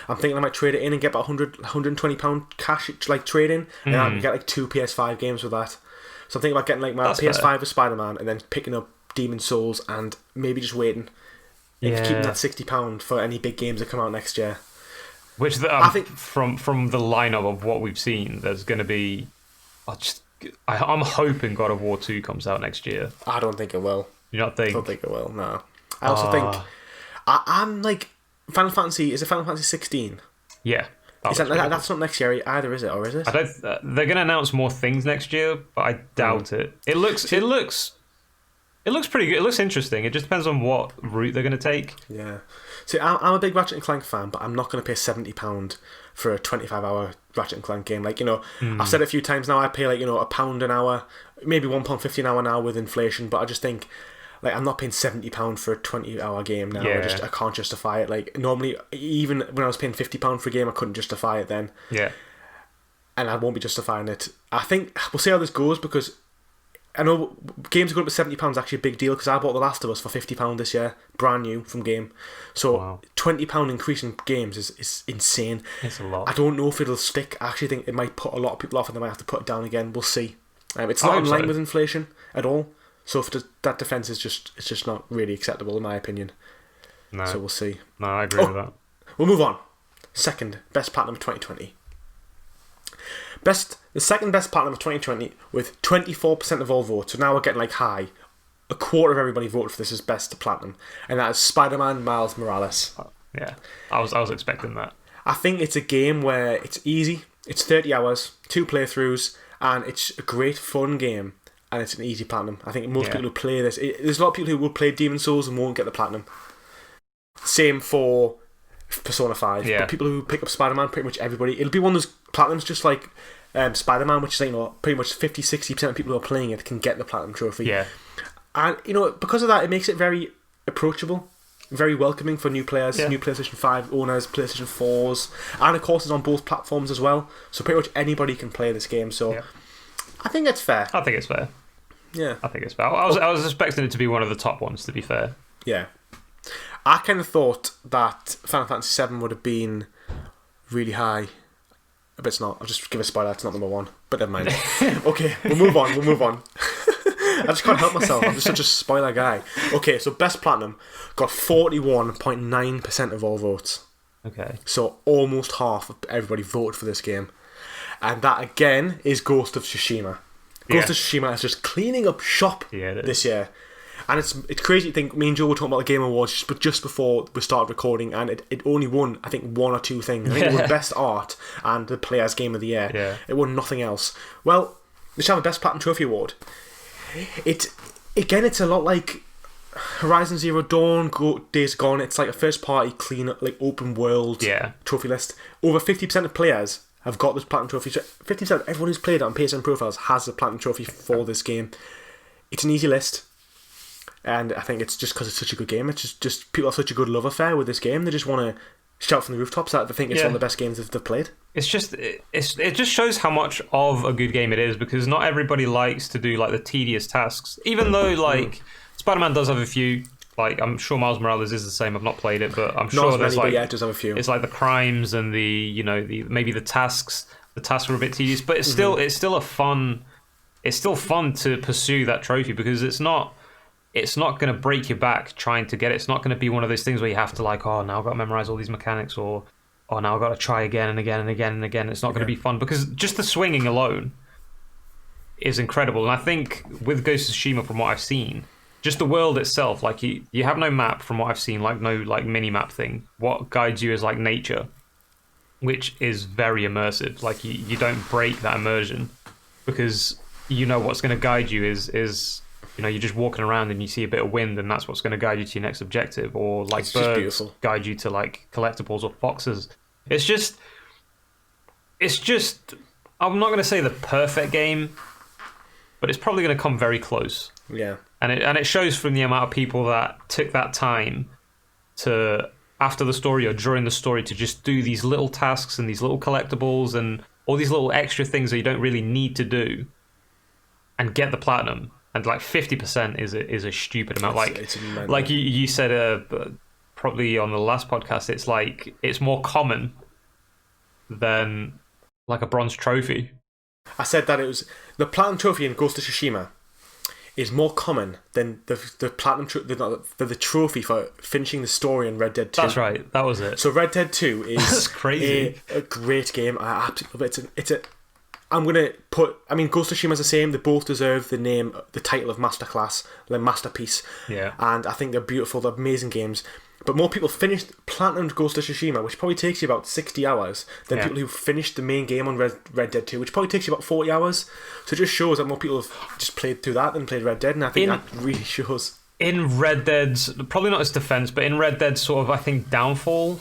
S1: I'm thinking I might trade it in and get about £120 cash, like, trade-in, and I can get, like, 2 PS5 games with that. So I'm thinking about getting, like, my PS5 with Spider-Man, and then picking up Demon's Souls, and maybe just waiting. And keeping that £60 for any big games that come out next year.
S2: Which, I think, from the lineup of what we've seen, there's going to be... I'm hoping God of War 2 comes out next year.
S1: I don't think it will.
S2: You don't think?
S1: I don't think it will, no. I also think... I'm like... Final Fantasy... Is it Final Fantasy 16?
S2: Yeah.
S1: That's not next year either, is it? Or is it?
S2: They're going to announce more things next year, but I doubt it. It looks pretty good. It looks interesting. It just depends on what route they're going to take.
S1: Yeah. See, I'm a big Ratchet & Clank fan, but I'm not going to pay £70 for a 25-hour Ratchet & Clank game. Like, I've said it a few times now, I pay, like, £1 an hour, maybe £1.50 an hour now with inflation, but I just think, like, I'm not paying £70 for a 20-hour game now.
S2: Yeah.
S1: I can't justify it. Like, normally, even when I was paying £50 for a game, I couldn't justify it then.
S2: Yeah.
S1: And I won't be justifying it. I think we'll see how this goes, because I know games going up to £70 is actually a big deal, because I bought The Last of Us for £50 this year, brand new from game. So £20 increase in games is insane.
S2: It's a lot.
S1: I don't know if it'll stick. I actually think it might put a lot of people off, and they might have to put it down again. We'll see. It's not in line with inflation at all. So if that defense is just not really acceptable in my opinion.
S2: No.
S1: So we'll see.
S2: No, I agree with that.
S1: We'll move on. Second best platinum of 2020. The second best platinum of 2020 with 24% of all votes. So now we're getting like high. A quarter of everybody voted for this as best platinum, and that is Spider-Man Miles Morales.
S2: Yeah, I was expecting that.
S1: I think it's a game where it's easy. It's 30 hours, 2 playthroughs, and it's a great fun game, and it's an easy platinum. I think most people who play this, there's a lot of people who will play Demon's Souls and won't get the platinum. Same for Persona 5.
S2: Yeah.
S1: But people who pick up Spider-Man, pretty much everybody, it'll be one of those platinums just like Spider-Man, which is, pretty much 50-60% of people who are playing it can get the platinum trophy.
S2: Yeah.
S1: And, because of that, it makes it very approachable, very welcoming for new players, new PlayStation 5 owners, PlayStation 4s, and of course it's on both platforms as well. So pretty much anybody can play this game. So I think it's fair.
S2: I think it's fair.
S1: Yeah.
S2: I think it's fair. I was expecting it to be one of the top ones, to be fair.
S1: Yeah. I kind of thought that Final Fantasy VII would have been really high. But it's not. I'll just give a spoiler, it's not number 1. But never mind. Okay, we'll move on. I just can't help myself. I'm just such a spoiler guy. Okay, so Best Platinum got 41.9% of all votes.
S2: Okay.
S1: So almost half of everybody voted for this game. And that, again, is Ghost of Tsushima. Ghost of Tsushima is just cleaning up shop this year. And it's crazy to think, me and Joe were talking about the Game Awards just before we started recording, and it only won, I think, 1 or 2 things. I think it won Best Art and the Player's Game of the Year.
S2: Yeah.
S1: It won nothing else. Well, we should have a Best Platinum Trophy Award. It's a lot like Horizon Zero Dawn, Days Gone. It's like a first-party, clean, like open world trophy list. Over 50% of players have got this Platinum Trophy. So 50% of everyone who's played it on PSN profiles has the Platinum Trophy for this game. It's an easy list. And I think it's just because it's such a good game. It's just people have such a good love affair with this game. They just want to shout from the rooftops that they think it's one of the best games they've played. It
S2: just shows how much of a good game it is, because not everybody likes to do like the tedious tasks. Even though Spider-Man does have a few. Like, I'm sure Miles Morales is the same. I've not played it, but I'm sure there's
S1: it does have a few.
S2: It's like the crimes and maybe the tasks. The tasks were a bit tedious, but it's still fun to pursue that trophy, because it's not going to break your back trying to get it. It's not going to be one of those things where you have to now I've got to memorize all these mechanics, or oh, now I've got to try again and again and again and again. It's not going to be fun because just the swinging alone is incredible. And I think with Ghost of Tsushima, from what I've seen, just the world itself, like you have no map from what I've seen, like no like mini map thing. What guides you is like nature, which is very immersive. Like you don't break that immersion because you know what's going to guide you is you're just walking around and you see a bit of wind and that's what's going to guide you to your next objective, or like birds guide you to like collectibles or foxes. It's just I'm not going to say the perfect game, but it's probably going to come very close.
S1: Yeah.
S2: And it shows from the amount of people that took that time to, after the story or during the story, to just do these little tasks and these little collectibles and all these little extra things that you don't really need to do and get the platinum. And like 50% is a stupid amount. Like you said probably on the last podcast, it's like it's more common than like a bronze trophy.
S1: I said that it was the platinum trophy in Ghost of Tsushima is more common than the platinum the trophy for finishing the story in Red Dead 2.
S2: That's right. That was it.
S1: So Red Dead 2 is
S2: That's crazy.
S1: A great game. I absolutely love it. I'm gonna put. I mean, Ghost of Tsushima is the same. They both deserve the title of masterclass, the masterpiece.
S2: Yeah.
S1: And I think they're beautiful. They're amazing games. But more people finished Platinum Ghost of Tsushima, which probably takes you about 60 hours, than people who finished the main game on Red Dead 2, which probably takes you about 40 hours. So it just shows that more people have just played through that than played Red Dead, and I think that really shows.
S2: In Red Dead's, probably not its defense, but in Red Dead's sort of, I think, downfall.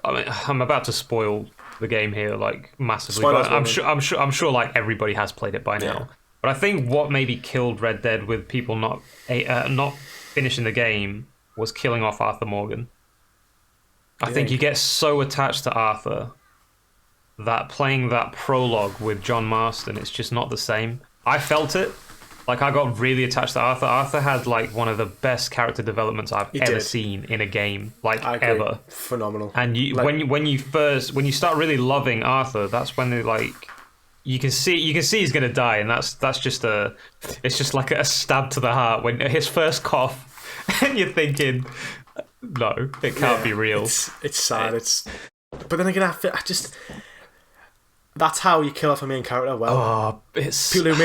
S2: I mean, I'm about to spoil the game here, like massively. But I'm sure, like everybody has played it by now. Yeah. But I think what maybe killed Red Dead with people not finishing the game was killing off Arthur Morgan. I think you get so attached to Arthur that playing that prologue with John Marston, it's just not the same. I felt it. Like, I got really attached to Arthur. Arthur had, like, one of the best character developments I've ever seen in a game. Like, ever.
S1: Phenomenal.
S2: And when you start really loving Arthur, that's when they, like... You can see he's gonna die, and that's just it's just like a stab to the heart when his first cough, and you're thinking, no, it can't be real.
S1: It's sad. But then again, I just that's how you kill off a main character. Well,
S2: it's
S1: people who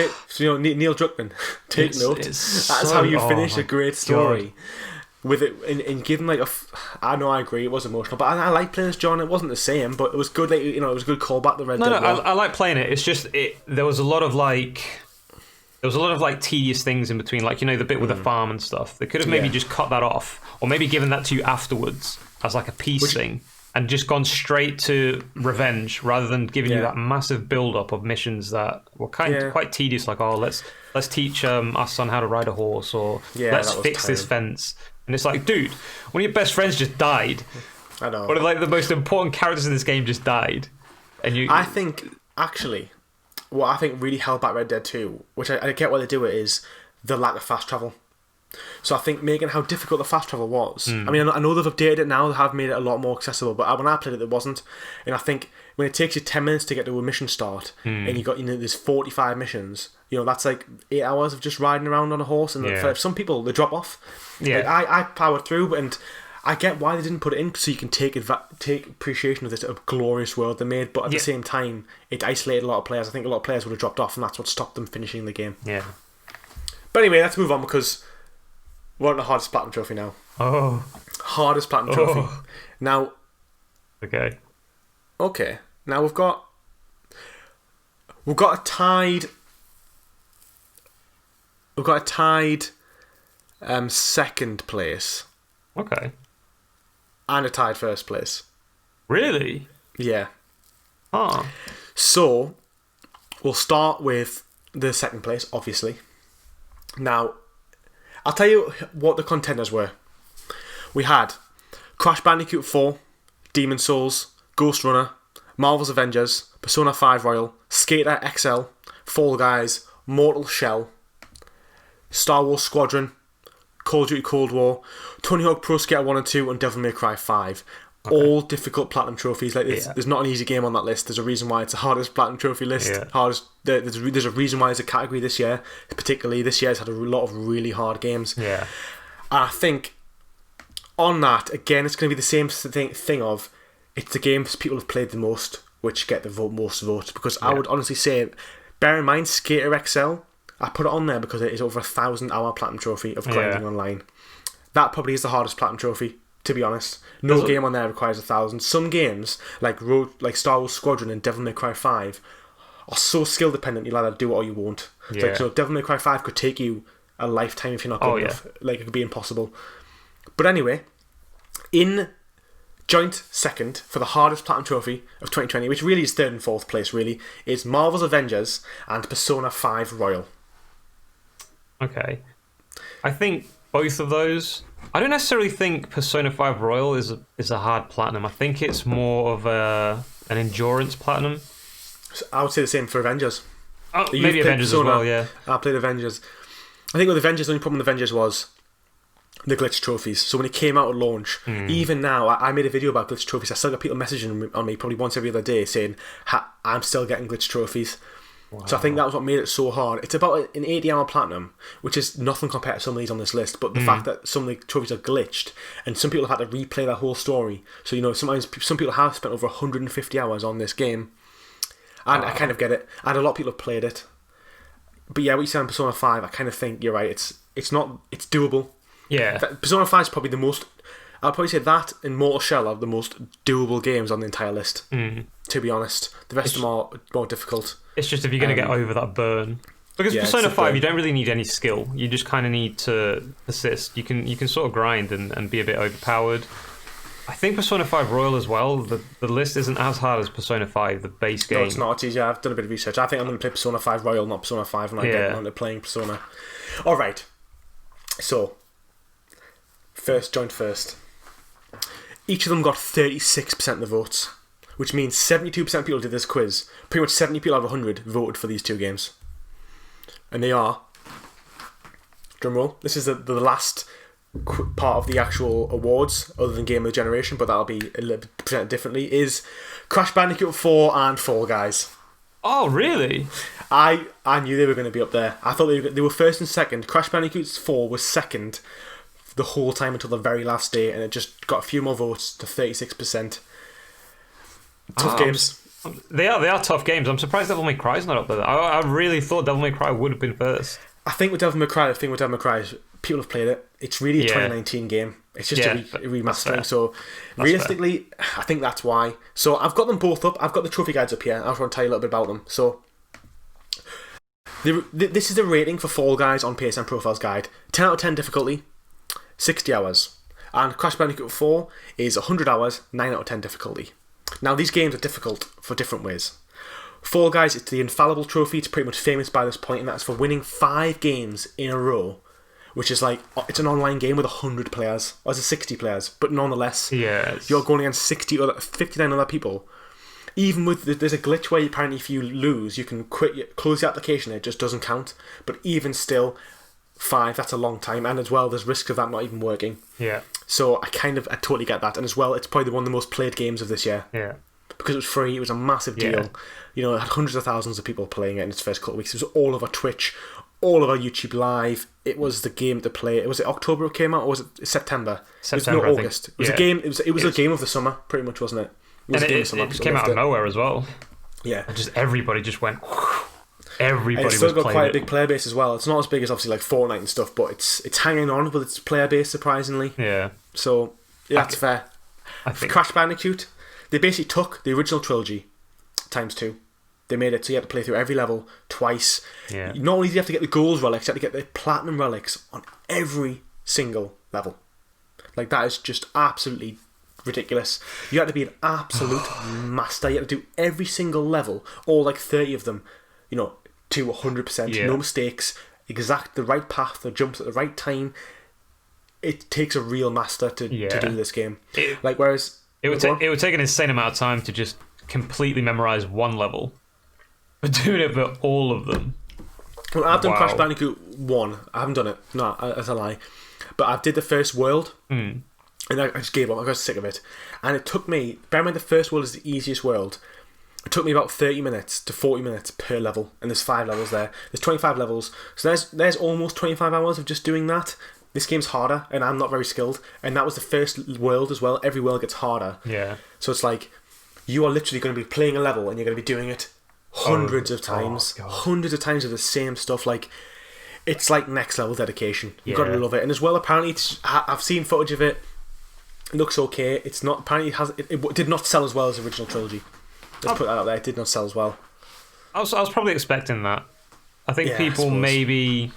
S1: made Neil Druckmann take note. That's how you finish a great story. God. With it and giving like I know I agree it was emotional, but I like playing as John. It wasn't the same, but it was good. Like, it was a good callback to Red Dead.
S2: I like playing it. It's just there was a lot of tedious things in between, like the bit with the farm and stuff. They could have maybe just cut that off, or maybe given that to you afterwards as like a peace thing, and just gone straight to revenge rather than giving you that massive build up of missions that were quite tedious. Like, let's teach our son how to ride a horse, or let's fix this fence. And it's like, dude, one of your best friends just died.
S1: I know.
S2: One of like the most important characters in this game just died. And
S1: I think, actually, what I think really held back Red Dead 2, which I get why they do it, is the lack of fast travel. So I think making how difficult the fast travel was. I mean, I know they've updated it now, they have made it a lot more accessible, but when I played it wasn't. And I think when it takes you 10 minutes to get to a mission start, and you got there's 45 missions, that's like 8 hours of just riding around on a horse, and for some people they drop off. Like, I powered through, and I get why they didn't put it in, so you can take appreciation of this glorious world they made, but at the same time it isolated a lot of players. I think a lot of players would have dropped off, and that's what stopped them finishing the game. But anyway, let's move on, because we're on the hardest platinum trophy now. Hardest platinum trophy. Now Okay. Now we've got a tied second place.
S2: Okay.
S1: And a tied first place.
S2: Really?
S1: Yeah.
S2: Huh.
S1: So we'll start with the second place, obviously. Now, I'll tell you what the contenders were. We had Crash Bandicoot 4, Demon's Souls, Ghost Runner, Marvel's Avengers, Persona 5 Royal, Skater XL, Fall Guys, Mortal Shell, Star Wars Squadron, Call of Duty Cold War, Tony Hawk Pro Skater 1 and 2, and Devil May Cry 5. Okay. All difficult platinum trophies. Like there's not an easy game on that list. There's a reason why it's the hardest platinum trophy list. There's a reason why it's a category this year. Particularly this year, it's had a lot of really hard games.
S2: Yeah.
S1: And I think on that, again, it's going to be the same thing of it's the games people have played the most which get the most votes. Because I would honestly say, bear in mind, Skater XL, I put it on there because it is over 1,000-hour Platinum Trophy of grinding online. That probably is the hardest Platinum Trophy, to be honest. No game on there requires 1,000. Some games, like Star Wars Squadron and Devil May Cry 5, are so skill dependent you'll either do it or you won't. Like, so Devil May Cry 5 could take you a lifetime if you're not good enough. Like, it could be impossible. But anyway, in joint second for the hardest Platinum Trophy of 2020, which really is third and fourth place, really, is Marvel's Avengers and Persona 5 Royal. Okay.
S2: I think both of those... I don't necessarily think Persona 5 Royal is a hard platinum. I think it's more of an endurance platinum.
S1: I would say the same for Avengers.
S2: Oh, maybe Avengers Persona, as well, yeah.
S1: I played Avengers. I think with Avengers, the only problem with Avengers was the glitch trophies. So when it came out at launch, even now, I made a video about glitch trophies. I still got people messaging on me probably once every other day saying, I'm still getting glitch trophies. Wow. So I think that was what made it so hard. It's about an 80-hour platinum, which is nothing compared to some of these on this list. But the fact that some of the trophies are glitched, and some people have had to replay their whole story. So, you know, sometimes some people have spent over 150 hours on this game. And I kind of get it. And a lot of people have played it. But yeah, what you said on Persona 5, I kind of think you're right. It's doable.
S2: Yeah.
S1: Persona 5 is probably the most... I'd probably say that and Mortal Shell are the most doable games on the entire list, to be honest. The rest of them are more difficult.
S2: It's just if you're going to get over that burn. Because Persona 5, you don't really need any skill. You just kind of need to persist. You can sort of grind and be a bit overpowered. I think Persona 5 Royal as well, the list isn't as hard as Persona 5, the base game.
S1: No, it's not. It's easier. I've done a bit of research. I think I'm going to play Persona 5 Royal, not Persona 5, when I get on to playing Persona. Alright. So, joint first. Each of them got 36% of the votes, which means 72% of people did this quiz. Pretty much 70 people out of 100 voted for these two games. And they are... Drumroll. This is the last part of the actual awards, other than Game of the Generation, but that'll be a little bit presented differently, is Crash Bandicoot 4 and Fall Guys.
S2: Oh, really?
S1: I knew they were going to be up there. I thought they were first and second. Crash Bandicoot 4 was second the whole time until the very last day, and it just got a few more votes to 36%. Tough games.
S2: They are tough games. I'm surprised Devil May Cry's not up there. I really thought Devil May Cry would have been first.
S1: I think with Devil May Cry, is people have played it. It's really a 2019 game. It's just a remastering. So realistically, I think that's why. So I've got them both up. I've got the trophy guides up here. I just want to tell you a little bit about them. So this is the rating for Fall Guys on PSN Profiles Guide. 10 out of 10 difficulty, 60 hours. And Crash Bandicoot 4 is 100 hours, 9 out of 10 difficulty. Now, these games are difficult for different ways. Fall Guys, it's the infallible trophy. It's pretty much famous by this point, and that's for winning 5 games in a row, which is like, it's an online game with 100 players, or is it 60 players, but nonetheless, you're going against 59 other people. Even with, there's a glitch where apparently if you lose, you can close the application, it just doesn't count. But even still, 5, that's a long time, and as well, there's risk of that not even working.
S2: Yeah.
S1: So I totally get that, and as well, it's probably one of the most played games of this year.
S2: Yeah.
S1: Because it was free, it was a massive deal.
S2: Yeah.
S1: You know, it had hundreds of thousands of people playing it in its first couple of weeks. It was all over Twitch, all over YouTube Live. It was the game to play. Was it October it came out, or was it September?
S2: September,
S1: it was August. It was a game. It was a game of the summer, pretty much, wasn't it?
S2: It just came out of nowhere as well.
S1: Yeah.
S2: And just everybody just went. Everybody was playing it. It's
S1: still got quite a big player base as well. It's not as big as obviously like Fortnite and stuff, but it's hanging on with its player base surprisingly.
S2: Yeah.
S1: So yeah, that's fair.
S2: I think
S1: Crash Bandicoot, they basically took the original trilogy times 2. They made it so you had to play through every level twice.
S2: Yeah.
S1: Not only do you have to get the gold relics, you have to get the platinum relics on every single level. Like, that is just absolutely ridiculous. You had to be an absolute master. You had to do every single level, all like 30 of them, you know, to 100%. No mistakes, the right path, the jumps at the right time. It takes a real master to do this game. It would
S2: take an insane amount of time to just completely memorize one level, but doing it for all of them.
S1: Well, I've done Crash Bandicoot 1. I haven't done it. No, that's a lie. But I did the first world, and I just gave up. I got sick of it. And it took me, bear in mind the first world is the easiest world, it took me about 30 minutes to 40 minutes per level, and there's 5 levels there. There's 25 levels, so there's almost 25 hours of just doing that. this game's harder, and I'm not very skilled. And that was the first world as well. Every world gets harder.
S2: Yeah.
S1: So it's like, you are literally going to be playing a level, and you're going to be doing it hundreds of times. Hundreds of times of the same stuff. Like, it's like next level dedication. You've got to love it. And as well, apparently, I've seen footage of it. It looks okay. It's not, apparently it did not sell as well as the original trilogy. Let's put that out there. It did not sell as well.
S2: I was probably expecting that. I think people maybe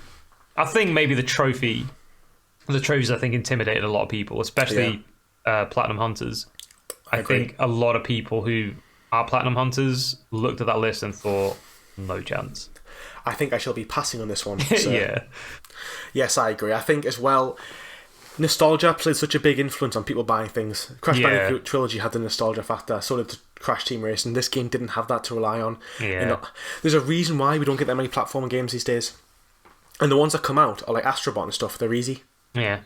S2: the trophies I think intimidated a lot of people, especially Platinum Hunters. I think a lot of people who are Platinum Hunters looked at that list and thought, no chance.
S1: I think I shall be passing on this one. So.
S2: Yeah.
S1: Yes, I agree. I think as well, nostalgia played such a big influence on people buying things. Crash Bandicoot Trilogy had the nostalgia factor, so did Crash Team Racing. This game didn't have that to rely on.
S2: Yeah.
S1: You know, there's a reason why we don't get that many platforming games these days. And the ones that come out are like Astrobot and stuff. They're easy.
S2: Yeah.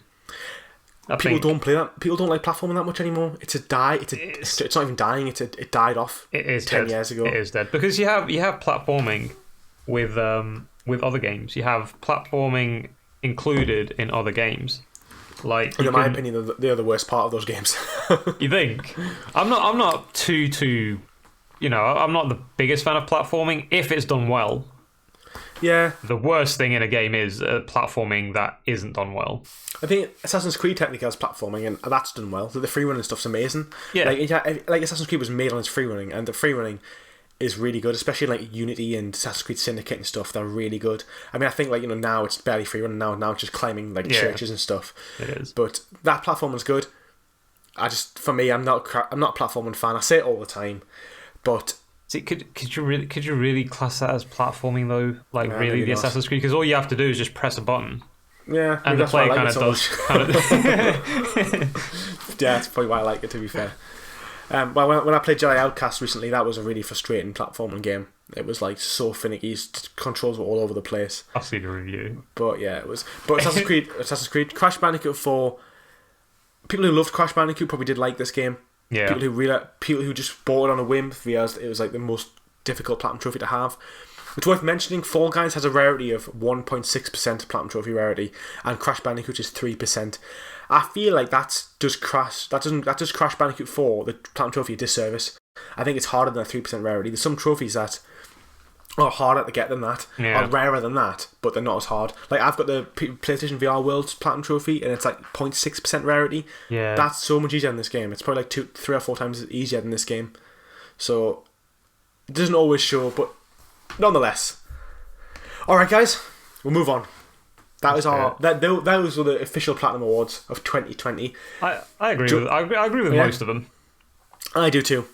S1: People don't play that. People don't like platforming that much anymore. It's not even dying. It died off.
S2: It is
S1: 10
S2: dead.
S1: years ago.
S2: It is dead because you have platforming with other games. You have platforming included in other games. Like,
S1: and in my opinion, they're the worst part of those games.
S2: You think? I'm not too. You know, I'm not the biggest fan of platforming if it's done well.
S1: Yeah.
S2: The worst thing in a game is platforming that isn't done well.
S1: I think Assassin's Creed technically has platforming, and that's done well. The free running stuff's amazing.
S2: Yeah.
S1: Like Assassin's Creed was made on its free running, and the free running is really good, especially like Unity and Assassin's Creed Syndicate and stuff. They're really good. I mean, I think like, you know, now it's barely free running. Now it's just climbing like churches and stuff.
S2: It is.
S1: But that platform was good. For me, I'm not a platforming fan. I say it all the time, but.
S2: See, could you really class that as platforming though? Like,
S1: no,
S2: really, the Assassin's Creed? Because all you have to do is just press a button.
S1: Yeah,
S2: and the player kind of does.
S1: Yeah, that's probably why I like it, to be fair. Well, when I played Jedi Outcast recently, that was a really frustrating platforming game. It was like so finicky, controls were all over the place.
S2: I've seen a review.
S1: But yeah, it was. But Assassin's Creed, Crash Bandicoot 4. People who loved Crash Bandicoot probably did like this game.
S2: Yeah.
S1: People who just bought it on a whim because it was like the most difficult platinum trophy to have. It's worth mentioning, Fall Guys has a rarity of 1.6% platinum trophy rarity, and Crash Bandicoot is 3%. I feel like that does Crash Bandicoot 4, the platinum trophy, a disservice. I think it's harder than a 3% rarity. There's some trophies that are harder to get than that, are rarer than that, but they're not as hard. Like, I've got the PlayStation VR World's platinum trophy, and it's like 0.6% rarity.
S2: Yeah,
S1: that's so much easier in this game. It's probably like 3 or 4 times easier than this game. So it doesn't always show, but nonetheless. Alright guys, we'll move on. Those were the official Platinum Awards of 2020.
S2: I agree with most of them. I
S1: do too.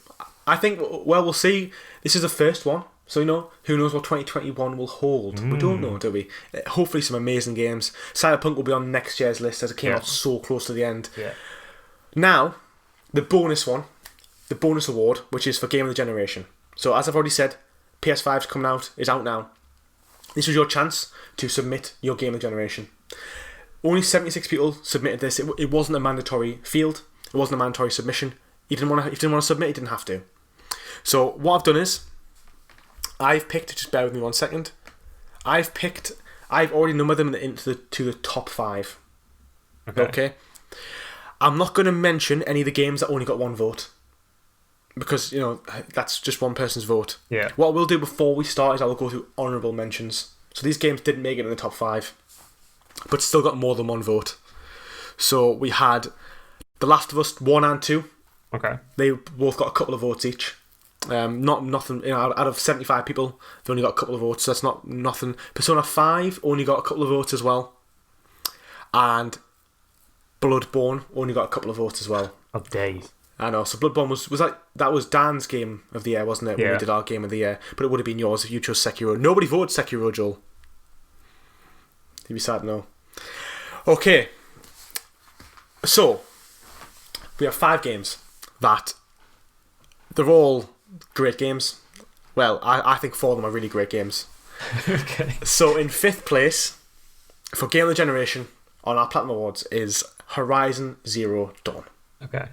S1: I think, well, we'll see. This is the first one, so, you know, who knows what 2021 will hold. We don't know, do we? Hopefully some amazing games. Cyberpunk will be on next year's list as it came out so close to the end.
S2: Yeah.
S1: Now, the bonus award, which is for Game of the Generation. So, as I've already said, PS5's coming out, is out now. This was your chance to submit your Game of the Generation. Only 76 people submitted this. It wasn't a mandatory field. It wasn't a mandatory submission. If you didn't want to submit, you didn't have to. So what I've done is, I've picked, just bear with me 1 second. I've already numbered them to the top 5. Okay? I'm not going to mention any of the games that only got 1 vote, because, you know, that's just one person's vote.
S2: Yeah. What
S1: we'll do before we start is I will go through honourable mentions. So these games didn't make it in the top 5, but still got more than 1 vote. So we had The Last of Us 1 and 2.
S2: Okay.
S1: They both got a couple of votes each. Nothing. You know, out of 75 people, they only got a couple of votes. So that's not nothing. Persona 5 only got a couple of votes as well, and Bloodborne only got a couple of votes as well.
S2: Oh, days.
S1: I know. So Bloodborne that was Dan's game of the year, wasn't it? When we did our game of the year, but it would have been yours if you chose Sekiro. Nobody voted Sekiro, Joel. You'd be sad, no. Okay. So we have 5 games that they're all great games. Well, I think 4 of them are really great games.
S2: Okay. So in 5th place
S1: for Game of the Generation on our Platinum Awards is Horizon Zero Dawn.
S2: Okay.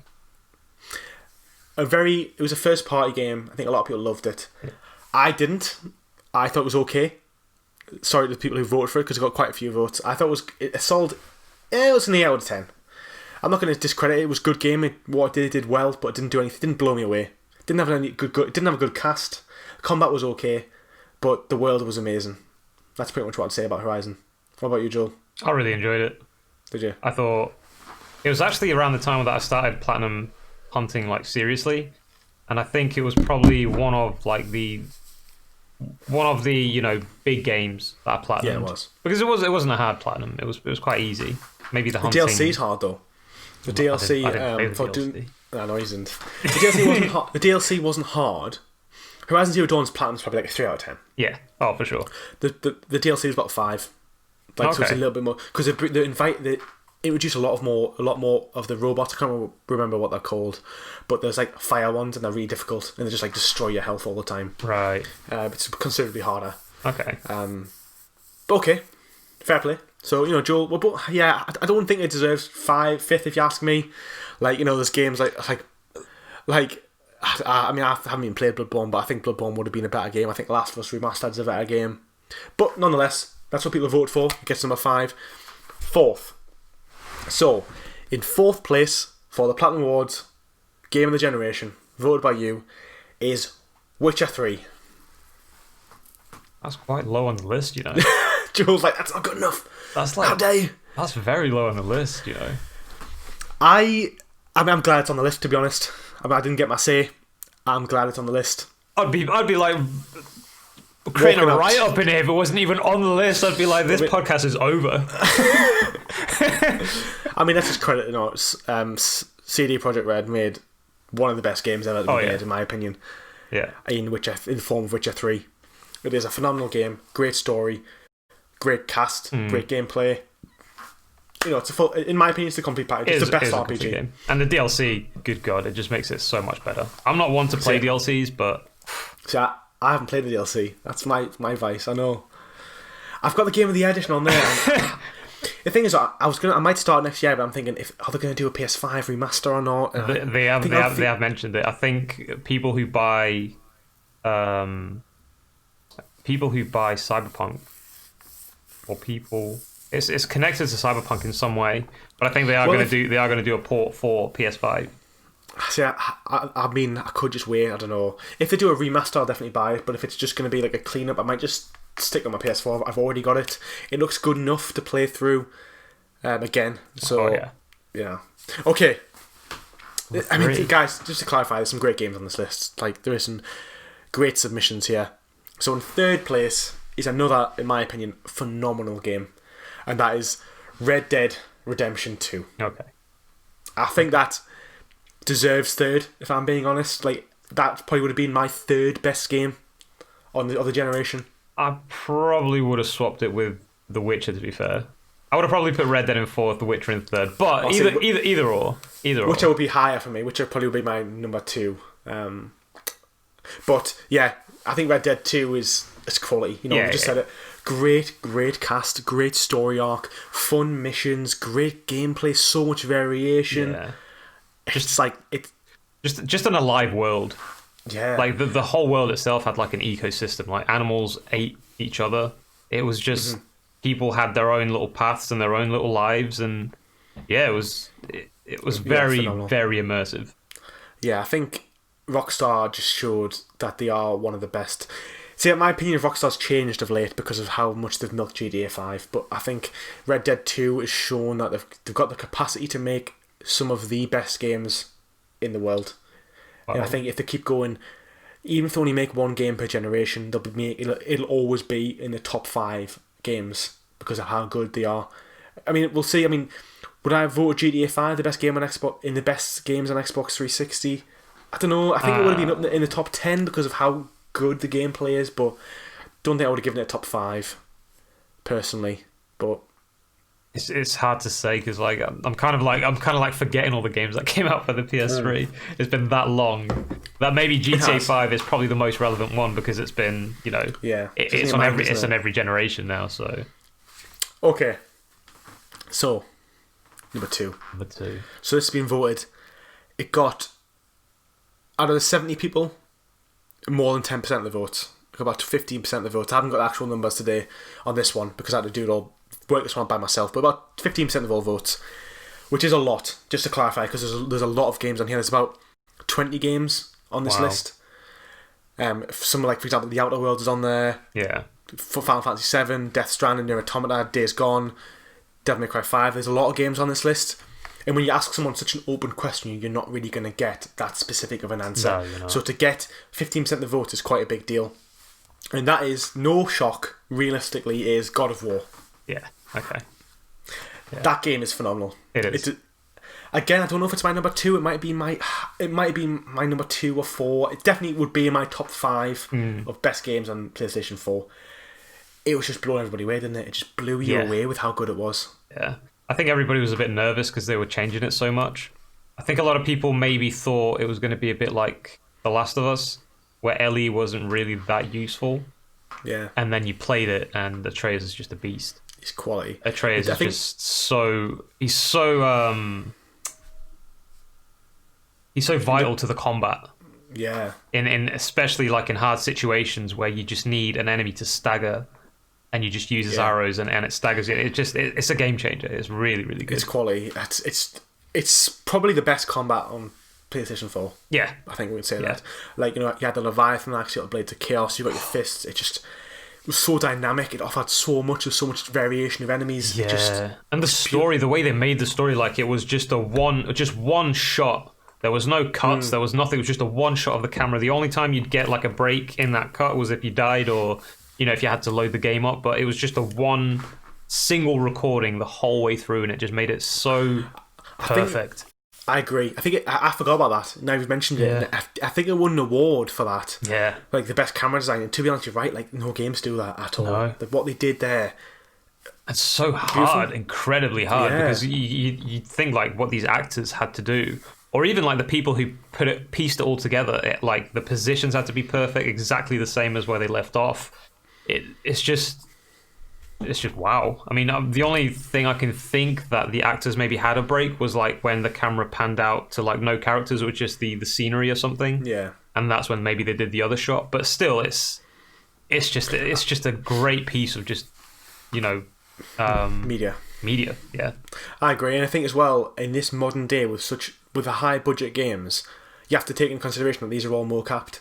S1: It was a first party game. I think a lot of people loved it. Yeah. I didn't. I thought it was okay. Sorry to the people who voted for it, because it got quite a few votes. I thought it was a Yeah, it was an 8 out of 10. I'm not going to discredit it. It was a good game. What it did well, but it didn't do anything. It didn't blow me away. It didn't have it didn't have a good cast. Combat was okay, but the world was amazing. That's pretty much what I'd say about Horizon. What about you, Joel?
S2: I really enjoyed it.
S1: Did you?
S2: I thought it was actually around the time that I started platinum hunting like seriously, and I think it was probably one of the big games that I platinumed.
S1: Yeah, it was,
S2: because it wasn't a hard platinum. It was quite easy. Maybe the hunting.
S1: DLC's hard though. The DLC.
S2: I didn't play the
S1: for
S2: DLC.
S1: No, he isn't. The DLC wasn't hard. The DLC wasn't hard. Horizon Zero Dawn's platinum's probably like a 3 out of 10.
S2: Yeah. Oh, for sure.
S1: The DLC is about 5. So it's a little bit more because it introduced a lot more of the robots. I can't remember what they're called, but there's like fire ones and they're really difficult and they just like destroy your health all the time.
S2: Right.
S1: It's considerably harder.
S2: Okay.
S1: But okay, fair play. So Joel, I don't think it deserves 5th if you ask me. Like there's games like I mean I haven't even played Bloodborne, but I think Bloodborne would have been a better game. I think Last of Us Remastered is a better game, but nonetheless, that's what people vote for. It gets number 5. 4th. So, in 4th place for the Platinum Awards Game of the Generation, voted by you, is Witcher 3.
S2: That's quite low on the list,
S1: Joel's like, that's not good enough.
S2: That's like,
S1: how dare you?
S2: That's very low on the list,
S1: I'm glad it's on the list, to be honest. I didn't get my say. I'm glad it's on the list.
S2: I'd be like creating a write-up in here if it wasn't even on the list. I'd be like, this podcast is over.
S1: I mean, let's just credit CD Projekt Red made one of the best games ever made, in my opinion.
S2: Yeah.
S1: In the form of Witcher 3. It is a phenomenal game, great story, great cast, great gameplay. It's in my opinion, it's the complete package. It's the best RPG
S2: game. And the DLC, good God, it just makes it so much better. I'm not one to play DLCs, but
S1: see, I haven't played the DLC. That's my vice. I know. I've got the Game of the Year edition on there. The thing is, I might start next year, but I'm thinking, are they going to do a PS5 remaster or not?
S2: They have mentioned it. I think people who buy Cyberpunk, or people, it's connected to Cyberpunk in some way, but I think they are going to do a port for PS5.
S1: See, I mean, I could just wait. I don't know. If they do a remaster, I'll definitely buy it. But if it's just going to be like a cleanup, I might just stick on my PS4. I've already got it. It looks good enough to play through again. So yeah. Okay. I mean, guys, just to clarify, there's some great games on this list. Like, there is some great submissions here. So in 3rd place is another, in my opinion, phenomenal game, and that is Red Dead Redemption 2.
S2: Okay.
S1: I think that deserves 3rd, if I'm being honest. Like, that probably would have been my 3rd best game on the other generation.
S2: I probably would have swapped it with The Witcher, to be fair. I would have probably put Red Dead in 4th, The Witcher in 3rd, but either or.
S1: Witcher would be higher for me. Witcher probably would be my number 2. But yeah, I think Red Dead 2 is quality. We just said it. Great cast, great story arc, fun missions, great gameplay, so much variation.
S2: Yeah.
S1: Just
S2: an alive world.
S1: Yeah.
S2: Like the whole world itself had like an ecosystem. Like animals ate each other. It was just people had their own little paths and their own little lives, and it was very very immersive.
S1: Yeah, I think Rockstar just showed that they are one of the best. See, in my opinion, Rockstar's changed of late because of how much they've milked GTA 5, but I think Red Dead 2 has shown that they've got the capacity to make some of the best games in the world. And I think if they keep going, even if they only make one game per generation, it'll always be in the top 5 games because of how good they are. I mean, we'll see. I mean, would I vote GTA 5 the best game on Xbox, in the best games on Xbox 360? I don't know. I think it would have been up in the top 10 because of how good the gameplay is, but don't think I would have given it a top 5 personally. But
S2: it's hard to say because like I'm kind of like forgetting all the games that came out for the PS3. It's been that long that maybe GTA 5 is probably the most relevant one because it's been it's on every generation now. So
S1: okay, so number two. So this has been voted. It got, out of the 70 people, more than 10% of the votes. About 15% of the votes. I haven't got actual numbers today on this one because I had to do it all worked this one out by myself, but about 15% of all votes, which is a lot, just to clarify, because there's a lot of games on here. There's about 20 games on this list. Some like, for example, The Outer Worlds is on there.
S2: Yeah.
S1: For Final Fantasy VII, Death Stranding, Nier Automata, Days Gone, Devil May Cry 5. There's a lot of games on this list. And when you ask someone such an open question, you're not really going to get that specific of an answer.
S2: No, you're not.
S1: So to get 15% of the vote is quite a big deal. And that is, no shock, realistically, is God of War.
S2: Yeah, okay. Yeah.
S1: That game is phenomenal.
S2: It is.
S1: Again, I don't know if it's my number 2. It might be my number 2 or 4. It definitely would be in my top 5 of best games on PlayStation 4. It was just blowing everybody away, didn't it? It just blew you away with how good it was.
S2: Yeah. I think everybody was a bit nervous because they were changing it so much. I think a lot of people maybe thought it was going to be a bit like The Last of Us, where Ellie wasn't really that useful.
S1: Yeah.
S2: And then you played it, and Atreus is just a beast.
S1: He's quality.
S2: Atreus is just so... He's so vital to the combat.
S1: Yeah.
S2: In especially like in hard situations where you just need an enemy to stagger, and you just use his arrows and it staggers you. It's a game changer. It's really, really good.
S1: It's quality. It's probably the best combat on PlayStation 4.
S2: Yeah.
S1: I think we would say that. Like, you had the Leviathan axe, you got the Blades of Chaos, you got your fists. It was so dynamic. It offered so much variation of enemies.
S2: Yeah. And the story, the way they made the story, like it was just one shot. There was no cuts. There was nothing. It was just a one shot of the camera. The only time you'd get like a break in that cut was if you died or, if you had to load the game up. But it was just a one single recording the whole way through, and it just made it so perfect.
S1: I agree. I think I forgot about that. Now you've mentioned it. I think it won an award for that.
S2: Yeah.
S1: Like the best camera design. And to be honest, you're right. Like no games do that at all.
S2: No.
S1: What they did there.
S2: It's so hard, incredibly hard, because you think like what these actors had to do, or even like the people who pieced it all together. Like the positions had to be perfect, exactly the same as where they left off. It's just wow. I mean, the only thing I can think that the actors maybe had a break was like when the camera panned out to like no characters, or just the scenery or something.
S1: Yeah.
S2: And that's when maybe they did the other shot. But still, it's just a great piece of just
S1: media.
S2: Yeah.
S1: I agree, and I think as well in this modern day with the high budget games, you have to take in consideration that these are all mo-capped.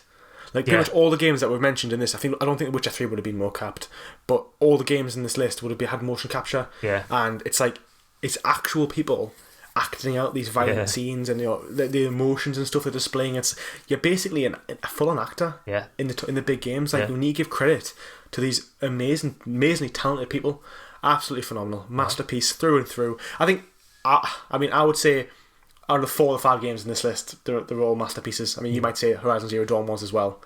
S1: Like pretty much all the games that were mentioned in this, I don't think The Witcher 3 would have been mo-capped, but all the games in this list would have had motion capture.
S2: Yeah.
S1: And it's like it's actual people acting out these violent scenes, and the emotions and stuff they're displaying. You're basically a full-on actor.
S2: Yeah.
S1: In the big games, like we need to give credit to these amazingly talented people. Absolutely phenomenal, masterpiece through and through. I think, I would say, out of the 4 or 5 games in this list, they're all masterpieces. I mean, you might say Horizon Zero Dawn was as well.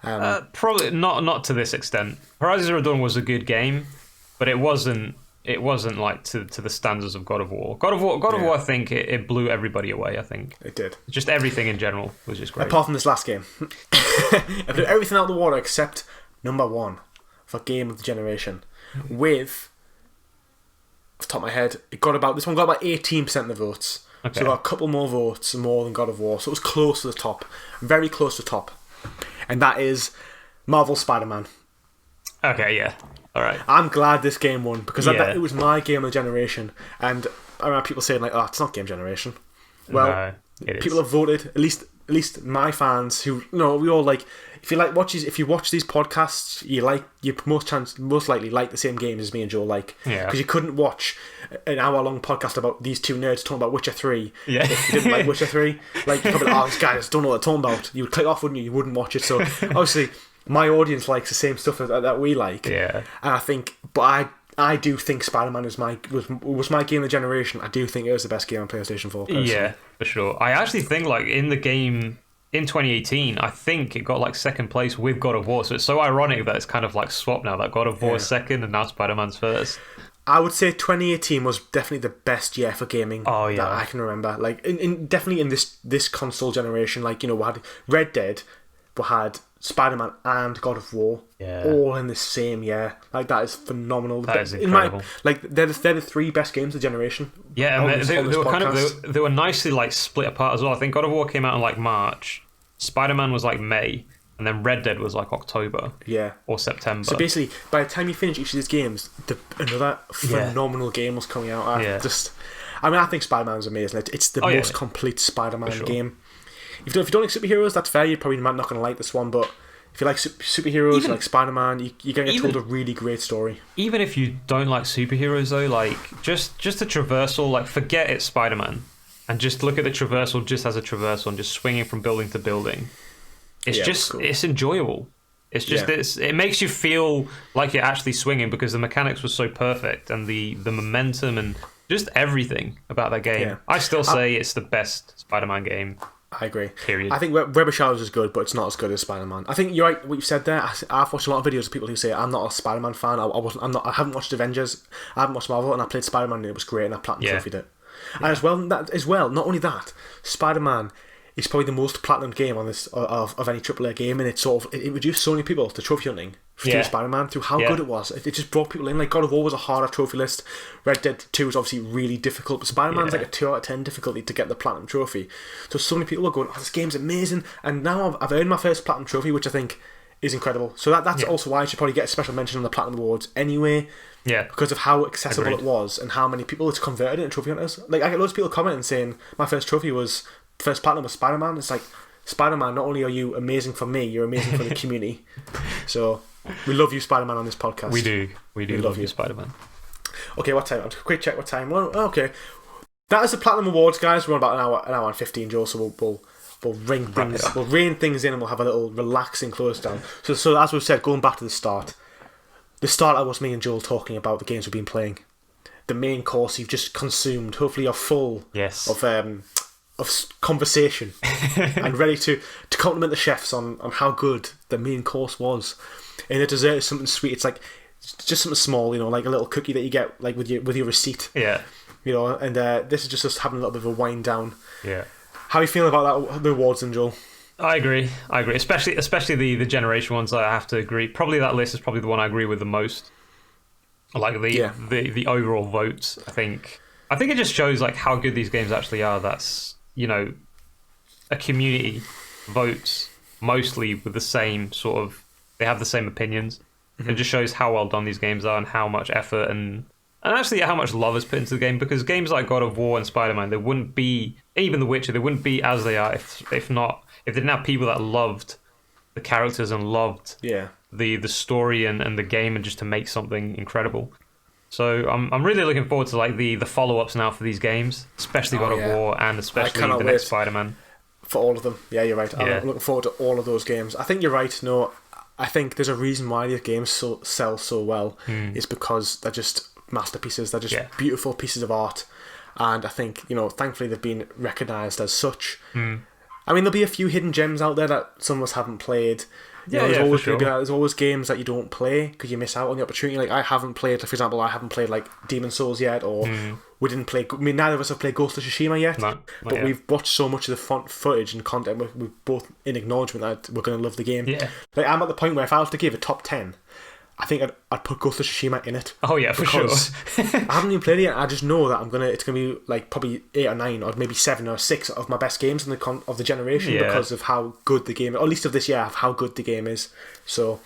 S2: Probably not to this extent. Horizon Zero Dawn was a good game, but it wasn't like to the standards of God of War. God of War, I think it blew everybody away. I think
S1: it did.
S2: Just everything in general was just great.
S1: Apart from this last game, I put everything out of the water except number 1 for game of the generation. With, off the top of my head, this one got about 18% of the votes. Okay. So it got a couple more votes more than God of War. So it was close to the top. Very close to the top. And that is Marvel's Spider-Man.
S2: Okay, yeah. Alright.
S1: I'm glad this game won, because it was my game of the generation. And I remember people saying, like, oh, it's not game generation. Well, people have voted, at least my fans who, we all like, if you watch these podcasts, you most likely like the same games as me and Joe like.
S2: Yeah.
S1: Because you couldn't watch an hour-long podcast about these two nerds talking about Witcher 3 if you didn't like Witcher 3. Like, you'd probably be like, these guys don't know what they're talking about. You would click off, wouldn't you? You wouldn't watch it. So, obviously, my audience likes the same stuff that we like.
S2: Yeah.
S1: And I think, but I do think Spider-Man was my game of the generation. I do think it was the best game on PlayStation 4. Personally.
S2: Yeah, for sure. I actually think, like, in the game in 2018, I think it got like second place with God of War. So it's so ironic that it's kind of like swapped now, that God of War is second and now Spider-Man's first.
S1: I would say 2018 was definitely the best year for gaming that I can remember. Like, definitely in this console generation, like, we had Red Dead, we had Spider-Man and God of War all in the same year. Like, that is phenomenal.
S2: That is incredible.
S1: They're the 3 best games of the generation.
S2: Yeah, and they were kind of they were nicely like split apart as well. I think God of War came out in like March, Spider-Man was like May, and then Red Dead was like October, or September.
S1: So basically, by the time you finish each of these games, another phenomenal game was coming out. I think Spider-Man is amazing. It's the most complete Spider-Man game. If you don't like superheroes, that's fair. You're probably not going to like this one, but if you like superheroes, you like Spider-Man, you're going to get told a really great story. Even
S2: if you don't like superheroes, though, like just the traversal, like forget it's Spider-Man, and just look at the traversal just as a traversal and just swinging from building to building. It's it's enjoyable. It's just it makes you feel like you're actually swinging because the mechanics were so perfect and the momentum and just everything about that game. Yeah. I still say it's the best Spider-Man game.
S1: I agree.
S2: Period.
S1: I think Web of Shadows is good, but it's not as good as Spider-Man. I think you're right. What you've said there. I've watched a lot of videos of people who say I'm not a Spider-Man fan. I haven't watched Avengers. I haven't watched Marvel, and I played Spider-Man, and it was great, and I platinum trophied it. And as well, not only that, Spider-Man is probably the most platinum game on this of any AAA game, and it reduced so many people to trophy hunting through Spider-Man, through how good it was. It just brought people in. Like God of War was a harder trophy list. Red Dead 2 was obviously really difficult, but Spider-Man's like a 2 out of 10 difficulty to get the platinum trophy. So many people are going, "Oh, this game's amazing!" And now I've earned my first platinum trophy, which I think is incredible. So that's also why I should probably get a special mention on the Platinum Awards anyway. Yeah, because of how accessible it was and how many people it's converted into trophy hunters. Like I get loads of people commenting saying, "My first platinum was Spider-Man." It's like, Spider-Man, not only are you amazing for me, you're amazing for the community. So we love you, Spider-Man, on this podcast.
S2: We do love you, Spider-Man.
S1: Okay, what time? Quick check what time. Well, okay, that is the Platinum Awards, guys. We're on about an hour and 15, Joel. So we'll rein things in, and we'll have a little relaxing close down. So as we've said, going back to the start was me and Joel talking about the games we've been playing. The main course you've just consumed. Hopefully you're full of conversation and ready to compliment the chefs on how good the main course was. And the dessert is something sweet. It's like just something small, like a little cookie that you get like with your receipt. Yeah. And this is just us having a little bit of a wind down. Yeah. How are you feeling about that, the awards, and Joel?
S2: I agree. Especially the generation ones. I have to agree. Probably that list is probably the one I agree with the most. Like the overall votes. I think it just shows like how good these games actually are. That's a community votes mostly with the same sort of. They have the same opinions. Mm-hmm. It just shows how well done these games are and how much effort and actually how much love is put into the game. Because games like God of War and Spider-Man, they wouldn't be, even The Witcher, they wouldn't be as they are if they didn't have people that loved the characters and loved the story and the game, and just to make something incredible. So I'm really looking forward to like the follow-ups now for these games, especially God of War and especially the next Spider-Man.
S1: For all of them. Yeah, you're right. I'm looking forward to all of those games. I think you're right. No, I think there's a reason why these games sell so well. Is because they're just masterpieces. They're just beautiful pieces of art. And I think, thankfully they've been recognised as such. I mean, there'll be a few hidden gems out there that some of us haven't played. There's always games that you don't play because you miss out on the opportunity. Like I haven't played like Demon Souls yet, or we didn't play. I mean, neither of us have played Ghost of Tsushima yet. But we've watched so much of the footage and content. We're both in acknowledgement that we're going to love the game. Yeah. Like I'm at the point where if I was to give a top 10, I think I'd put Ghost of Tsushima in it.
S2: Oh yeah, for sure.
S1: I haven't even played it yet. I just know that it's gonna be like probably 8 or 9 or maybe 7 or 6 of my best games of the generation because of how good the game, or at least of this year, of how good the game is. So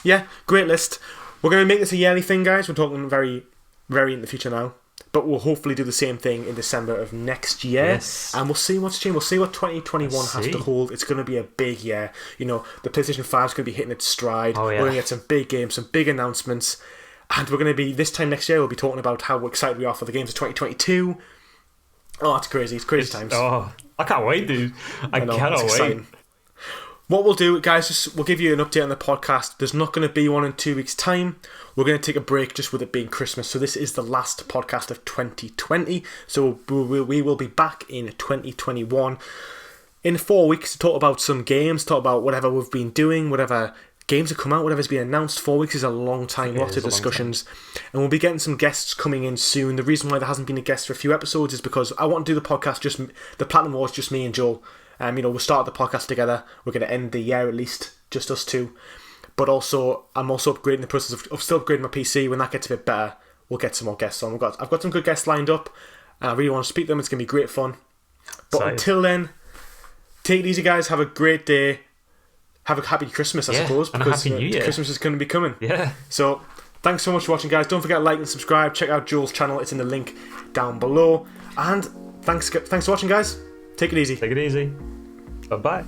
S1: yeah, great list. We're gonna make this a yearly thing, guys. We're talking very, very in the future now. But we'll hopefully do the same thing in December of next year. Yes. And we'll see what's changed. We'll see what 2021 has to hold. It's going to be a big year. The PlayStation 5 is going to be hitting its stride. Oh, yeah. We're going to get some big games, some big announcements. And we're going to be, this time next year, we'll be talking about how excited we are for the games of 2022. Oh, it's crazy. It's crazy times.
S2: Oh, I can't wait, dude. I cannot wait. Exciting.
S1: What we'll do, guys, we'll give you an update on the podcast. There's not going to be one in 2 weeks' time. We're going to take a break just with it being Christmas. So this is the last podcast of 2020. So we will be back in 2021 in 4 weeks to talk about some games, talk about whatever we've been doing, whatever games have come out, whatever's been announced. 4 weeks is a long time, lots of discussions. And we'll be getting some guests coming in soon. The reason why there hasn't been a guest for a few episodes is because I want to do the podcast, the Platinum Wars, just me and Joel. We'll start the podcast together. We're going to end the year at least, just us two. But also, I'm also upgrading the process of still upgrading my PC. When that gets a bit better, we'll get some more guests on. I've got some good guests lined up, and I really want to speak to them. It's going to be great fun. But until then, take it easy, guys. Have a great day. have a happy Christmas, I
S2: Yeah,
S1: suppose,
S2: and a
S1: because
S2: happy New Year.
S1: Christmas is going to be coming.
S2: Yeah.
S1: So, thanks so much for watching, guys. Don't forget to like and subscribe. Check out Joel's channel. It's in the link down below. And thanks for watching, guys. Take it easy.
S2: Take it easy. Bye-bye.